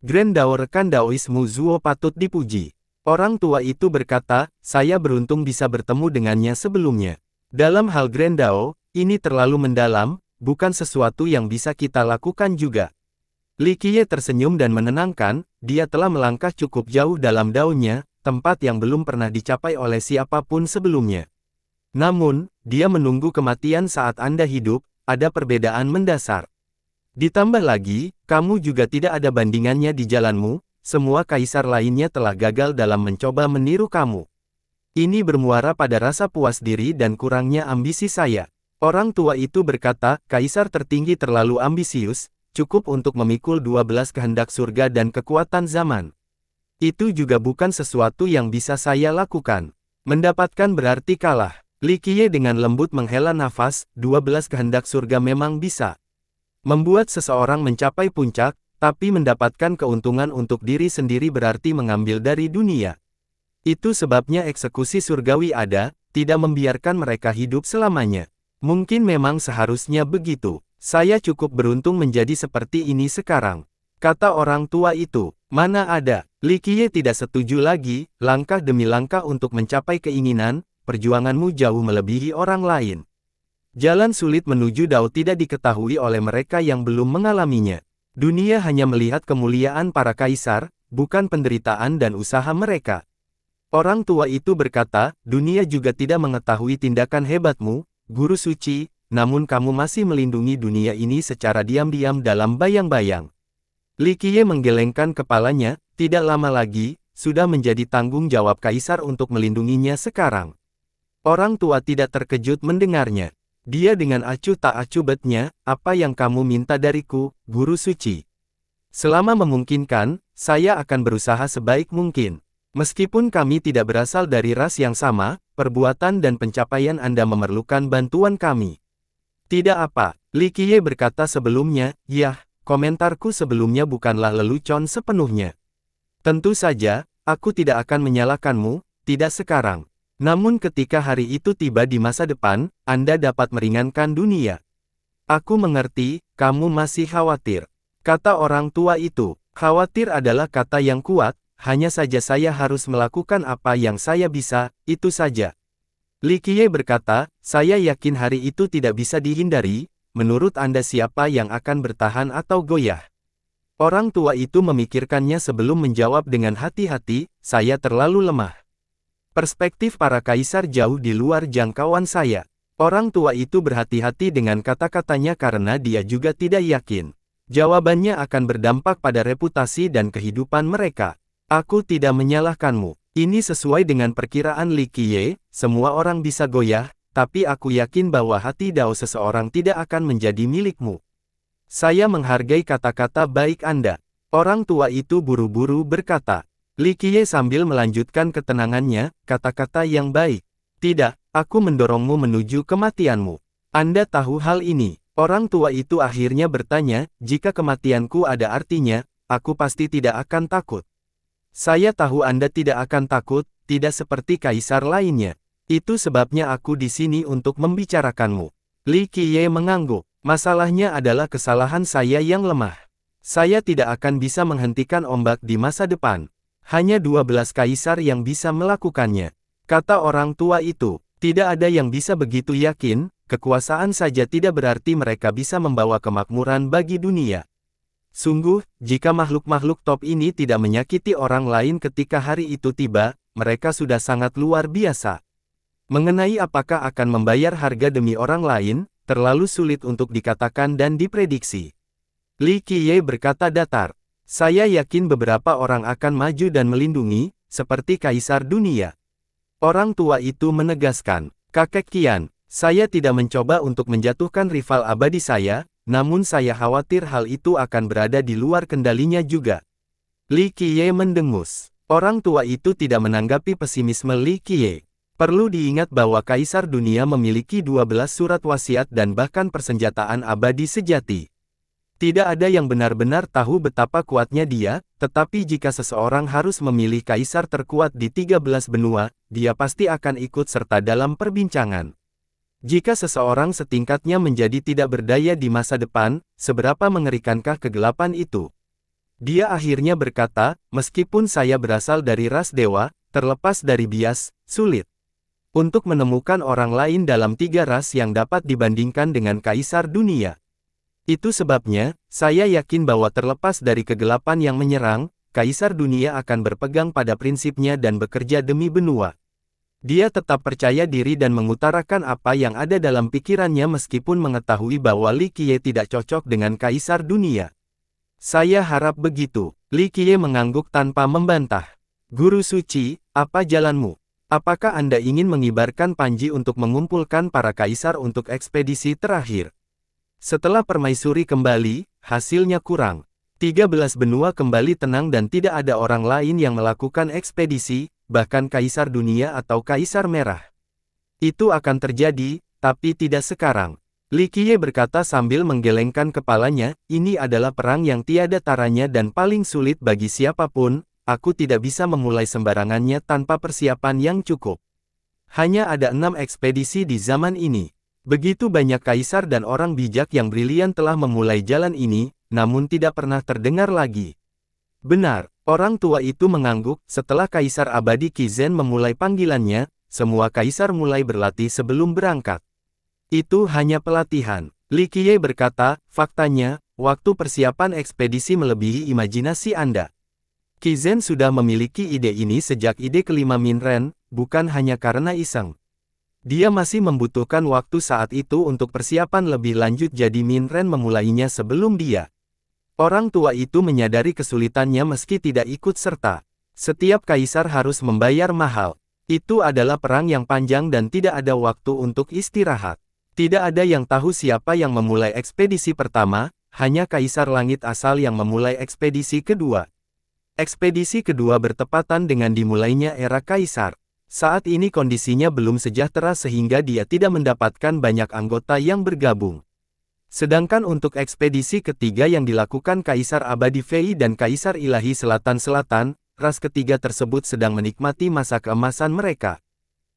Grand Dao rekan Daois Mu Zuo patut dipuji. Orang tua itu berkata, saya beruntung bisa bertemu dengannya sebelumnya. Dalam hal Grand Dao, ini terlalu mendalam, bukan sesuatu yang bisa kita lakukan juga. Li Qiye tersenyum dan menenangkan, dia telah melangkah cukup jauh dalam daunnya, tempat yang belum pernah dicapai oleh siapapun sebelumnya. Namun, dia menunggu kematian saat Anda hidup, ada perbedaan mendasar. Ditambah lagi, kamu juga tidak ada bandingannya di jalanmu, semua kaisar lainnya telah gagal dalam mencoba meniru kamu. Ini bermuara pada rasa puas diri dan kurangnya ambisi saya. Orang tua itu berkata, kaisar tertinggi terlalu ambisius, cukup untuk memikul 12 kehendak surga dan kekuatan zaman. Itu juga bukan sesuatu yang bisa saya lakukan. Mendapatkan berarti kalah. Li Qiye dengan lembut menghela nafas, 12 kehendak surga memang bisa membuat seseorang mencapai puncak, tapi mendapatkan keuntungan untuk diri sendiri berarti mengambil dari dunia. Itu sebabnya eksekusi surgawi ada, tidak membiarkan mereka hidup selamanya. Mungkin memang seharusnya begitu. Saya cukup beruntung menjadi seperti ini sekarang. Kata orang tua itu, mana ada. Li Qiye tidak setuju lagi, langkah demi langkah untuk mencapai keinginan, perjuanganmu jauh melebihi orang lain. Jalan sulit menuju Dao tidak diketahui oleh mereka yang belum mengalaminya. Dunia hanya melihat kemuliaan para kaisar, bukan penderitaan dan usaha mereka. Orang tua itu berkata, dunia juga tidak mengetahui tindakan hebatmu, guru suci, namun kamu masih melindungi dunia ini secara diam-diam dalam bayang-bayang. Li Qiye menggelengkan kepalanya, tidak lama lagi, sudah menjadi tanggung jawab kaisar untuk melindunginya sekarang. Orang tua tidak terkejut mendengarnya. Dia dengan acuh tak acuh betnya, apa yang kamu minta dariku, Guru Suci? Selama memungkinkan, saya akan berusaha sebaik mungkin. Meskipun kami tidak berasal dari ras yang sama, perbuatan dan pencapaian Anda memerlukan bantuan kami. Tidak apa, Li Qiye berkata sebelumnya, yah, komentarku sebelumnya bukanlah lelucon sepenuhnya. Tentu saja, aku tidak akan menyalahkanmu, tidak sekarang. Namun ketika hari itu tiba di masa depan, Anda dapat meringankan dunia. Aku mengerti, kamu masih khawatir. Kata orang tua itu, khawatir adalah kata yang kuat, hanya saja saya harus melakukan apa yang saya bisa, itu saja. Li Qiye berkata, saya yakin hari itu tidak bisa dihindari, menurut Anda siapa yang akan bertahan atau goyah? Orang tua itu memikirkannya sebelum menjawab dengan hati-hati, saya terlalu lemah. Perspektif para kaisar jauh di luar jangkauan saya. Orang tua itu berhati-hati dengan kata-katanya karena dia juga tidak yakin. Jawabannya akan berdampak pada reputasi dan kehidupan mereka. Aku tidak menyalahkanmu. Ini sesuai dengan perkiraan Li Qiye, semua orang bisa goyah, tapi aku yakin bahwa hati Dao seseorang tidak akan menjadi milikmu. Saya menghargai kata-kata baik Anda. Orang tua itu buru-buru berkata. Li Qiye sambil melanjutkan ketenangannya, kata-kata yang baik. Tidak, aku mendorongmu menuju kematianmu. Anda tahu hal ini. Orang tua itu akhirnya bertanya, jika kematianku ada artinya, aku pasti tidak akan takut. Saya tahu Anda tidak akan takut, tidak seperti kaisar lainnya. Itu sebabnya aku di sini untuk membicarakanmu. Li Qiye mengangguk. Masalahnya adalah kesalahan saya yang lemah. Saya tidak akan bisa menghentikan ombak di masa depan. Hanya 12 kaisar yang bisa melakukannya. Kata orang tua itu, tidak ada yang bisa begitu yakin. Kekuasaan saja tidak berarti mereka bisa membawa kemakmuran bagi dunia. Sungguh, jika makhluk-makhluk top ini tidak menyakiti orang lain ketika hari itu tiba, mereka sudah sangat luar biasa. Mengenai apakah akan membayar harga demi orang lain, terlalu sulit untuk dikatakan dan diprediksi. Li Qiye berkata datar, saya yakin beberapa orang akan maju dan melindungi, seperti kaisar dunia. Orang tua itu menegaskan, kakek Qian, saya tidak mencoba untuk menjatuhkan rival abadi saya, namun saya khawatir hal itu akan berada di luar kendalinya juga. Li Qiye mendengus. Orang tua itu tidak menanggapi pesimisme Li Qiye. Perlu diingat bahwa kaisar dunia memiliki 12 surat wasiat dan bahkan persenjataan abadi sejati. Tidak ada yang benar-benar tahu betapa kuatnya dia, tetapi jika seseorang harus memilih kaisar terkuat di 13 benua, dia pasti akan ikut serta dalam perbincangan. Jika seseorang setingkatnya menjadi tidak berdaya di masa depan, seberapa mengerikankah kegelapan itu? Dia akhirnya berkata, meskipun saya berasal dari ras dewa, terlepas dari bias, sulit untuk menemukan orang lain dalam 3 ras yang dapat dibandingkan dengan kaisar dunia. Itu sebabnya, saya yakin bahwa terlepas dari kegelapan yang menyerang, kaisar dunia akan berpegang pada prinsipnya dan bekerja demi benua. Dia tetap percaya diri dan mengutarakan apa yang ada dalam pikirannya meskipun mengetahui bahwa Li Qiye tidak cocok dengan kaisar dunia. Saya harap begitu. Li Qiye mengangguk tanpa membantah. Guru Suci, apa jalanmu? Apakah Anda ingin mengibarkan panji untuk mengumpulkan para kaisar untuk ekspedisi terakhir? Setelah permaisuri kembali, hasilnya kurang. 13 benua kembali tenang dan tidak ada orang lain yang melakukan ekspedisi, bahkan kaisar dunia atau kaisar merah. Itu akan terjadi, tapi tidak sekarang. Li Qiye berkata sambil menggelengkan kepalanya, ini adalah perang yang tiada taranya dan paling sulit bagi siapapun, aku tidak bisa memulai sembarangannya tanpa persiapan yang cukup. Hanya ada 6 ekspedisi di zaman ini. Begitu banyak kaisar dan orang bijak yang brilian telah memulai jalan ini, namun tidak pernah terdengar lagi. Benar, orang tua itu mengangguk, setelah Kaisar Abadi Qizhen memulai panggilannya, semua kaisar mulai berlatih sebelum berangkat. Itu hanya pelatihan. Li Qiye berkata, faktanya, waktu persiapan ekspedisi melebihi imajinasi Anda. Qizhen sudah memiliki ide ini sejak ide kelima Minren, bukan hanya karena iseng. Dia masih membutuhkan waktu saat itu untuk persiapan lebih lanjut jadi Minren memulainya sebelum dia. Orang tua itu menyadari kesulitannya meski tidak ikut serta. Setiap kaisar harus membayar mahal. Itu adalah perang yang panjang dan tidak ada waktu untuk istirahat. Tidak ada yang tahu siapa yang memulai ekspedisi pertama, hanya Kaisar Langit asal yang memulai ekspedisi kedua. Ekspedisi kedua bertepatan dengan dimulainya era Kaisar. Saat ini kondisinya belum sejahtera sehingga dia tidak mendapatkan banyak anggota yang bergabung. Sedangkan untuk ekspedisi ketiga yang dilakukan Kaisar Abadi Fei dan Kaisar Ilahi Selatan-Selatan, ras ketiga tersebut sedang menikmati masa keemasan mereka.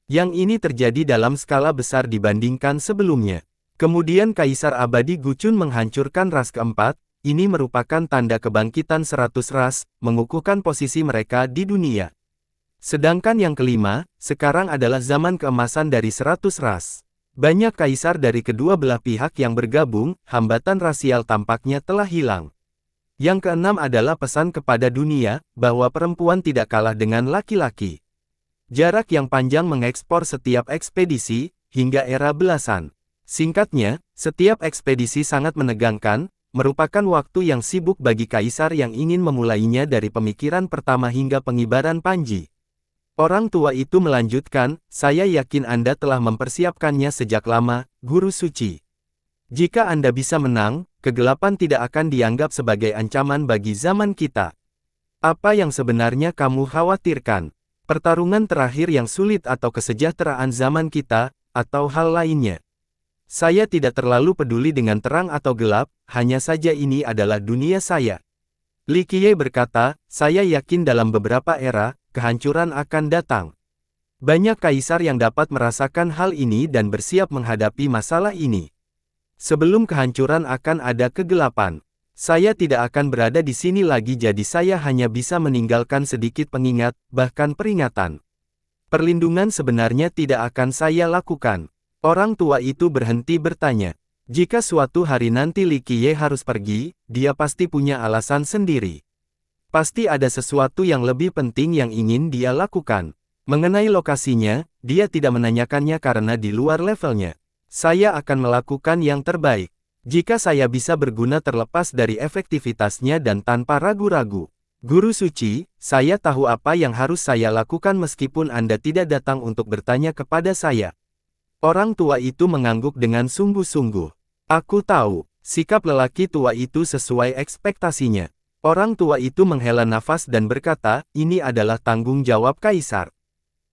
Yang ini terjadi dalam skala besar dibandingkan sebelumnya. Kemudian Kaisar Abadi Gucun menghancurkan ras keempat, ini merupakan tanda kebangkitan 100 ras, mengukuhkan posisi mereka di dunia. Sedangkan yang kelima, sekarang adalah zaman keemasan dari 100 ras. Banyak kaisar dari kedua belah pihak yang bergabung, hambatan rasial tampaknya telah hilang. Yang keenam adalah pesan kepada dunia, bahwa perempuan tidak kalah dengan laki-laki. Jarak yang panjang mengekspor setiap ekspedisi, hingga era belasan. Singkatnya, setiap ekspedisi sangat menegangkan, merupakan waktu yang sibuk bagi kaisar yang ingin memulainya dari pemikiran pertama hingga pengibaran panji. Orang tua itu melanjutkan, saya yakin Anda telah mempersiapkannya sejak lama, Guru Suci. Jika Anda bisa menang, kegelapan tidak akan dianggap sebagai ancaman bagi zaman kita. Apa yang sebenarnya kamu khawatirkan? Pertarungan terakhir yang sulit atau kesejahteraan zaman kita, atau hal lainnya. Saya tidak terlalu peduli dengan terang atau gelap, hanya saja ini adalah dunia saya. Li Qiye berkata, saya yakin dalam beberapa era, kehancuran akan datang. Banyak kaisar yang dapat merasakan hal ini dan bersiap menghadapi masalah ini. Sebelum kehancuran akan ada kegelapan. Saya tidak akan berada di sini lagi jadi saya hanya bisa meninggalkan sedikit pengingat, bahkan peringatan. Perlindungan sebenarnya tidak akan saya lakukan. Orang tua itu berhenti bertanya. Jika suatu hari nanti Li Qiye harus pergi, dia pasti punya alasan sendiri. Pasti ada sesuatu yang lebih penting yang ingin dia lakukan. Mengenai lokasinya, dia tidak menanyakannya karena di luar levelnya. Saya akan melakukan yang terbaik. Jika saya bisa berguna terlepas dari efektivitasnya dan tanpa ragu-ragu. Guru Suci, saya tahu apa yang harus saya lakukan meskipun Anda tidak datang untuk bertanya kepada saya. Orang tua itu mengangguk dengan sungguh-sungguh. Aku tahu, sikap lelaki tua itu sesuai ekspektasinya. Orang tua itu menghela nafas dan berkata, ini adalah tanggung jawab kaisar.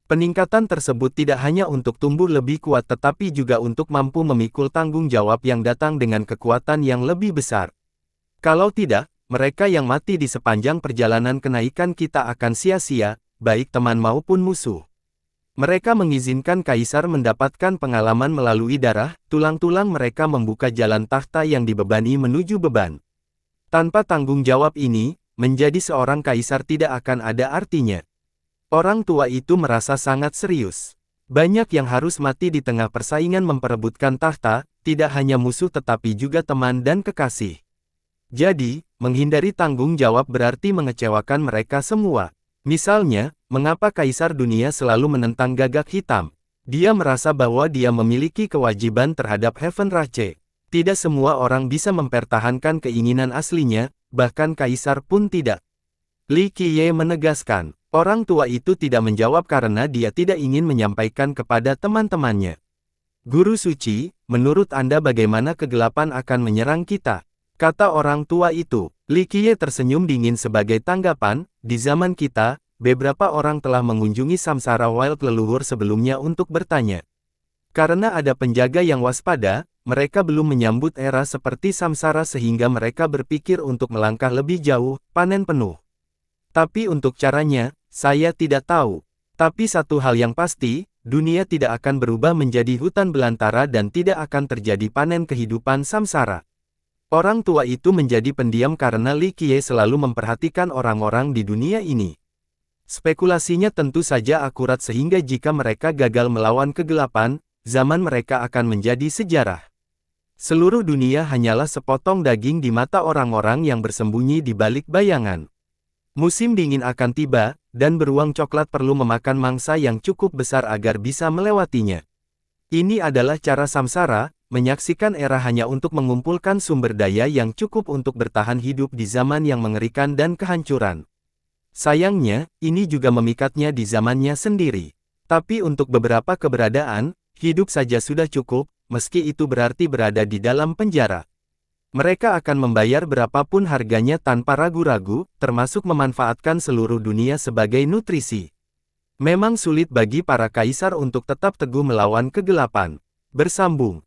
Peningkatan tersebut tidak hanya untuk tumbuh lebih kuat tetapi juga untuk mampu memikul tanggung jawab yang datang dengan kekuatan yang lebih besar. Kalau tidak, mereka yang mati di sepanjang perjalanan kenaikan kita akan sia-sia, baik teman maupun musuh. Mereka mengizinkan kaisar mendapatkan pengalaman melalui darah, tulang-tulang mereka membuka jalan tahta yang dibebani menuju beban. Tanpa tanggung jawab ini, menjadi seorang kaisar tidak akan ada artinya. Orang tua itu merasa sangat serius. Banyak yang harus mati di tengah persaingan memperebutkan tahta, tidak hanya musuh tetapi juga teman dan kekasih. Jadi, menghindari tanggung jawab berarti mengecewakan mereka semua. Misalnya, mengapa Kaisar Dunia selalu menentang Gagak Hitam? Dia merasa bahwa dia memiliki kewajiban terhadap Heaven Rache. Tidak semua orang bisa mempertahankan keinginan aslinya, bahkan Kaisar pun tidak. Li Qiye menegaskan. Orang tua itu tidak menjawab karena dia tidak ingin menyampaikan kepada teman-temannya. Guru Suci, menurut Anda bagaimana kegelapan akan menyerang kita? Kata orang tua itu. Li Qiye tersenyum dingin sebagai tanggapan, di zaman kita, beberapa orang telah mengunjungi Samsara Wild leluhur sebelumnya untuk bertanya. Karena ada penjaga yang waspada, mereka belum menyambut era seperti Samsara sehingga mereka berpikir untuk melangkah lebih jauh, panen penuh. Tapi untuk caranya, saya tidak tahu. Tapi satu hal yang pasti, dunia tidak akan berubah menjadi hutan belantara dan tidak akan terjadi panen kehidupan samsara. Orang tua itu menjadi pendiam karena Li Qiye selalu memperhatikan orang-orang di dunia ini. Spekulasinya tentu saja akurat sehingga jika mereka gagal melawan kegelapan, zaman mereka akan menjadi sejarah. Seluruh dunia hanyalah sepotong daging di mata orang-orang yang bersembunyi di balik bayangan. Musim dingin akan tiba, dan beruang coklat perlu memakan mangsa yang cukup besar agar bisa melewatinya. Ini adalah cara samsara, menyaksikan era hanya untuk mengumpulkan sumber daya yang cukup untuk bertahan hidup di zaman yang mengerikan dan kehancuran. Sayangnya, ini juga memikatnya di zamannya sendiri. Tapi untuk beberapa keberadaan, hidup saja sudah cukup, meski itu berarti berada di dalam penjara. Mereka akan membayar berapapun harganya tanpa ragu-ragu, termasuk memanfaatkan seluruh dunia sebagai nutrisi. Memang sulit bagi para kaisar untuk tetap teguh melawan kegelapan. Bersambung.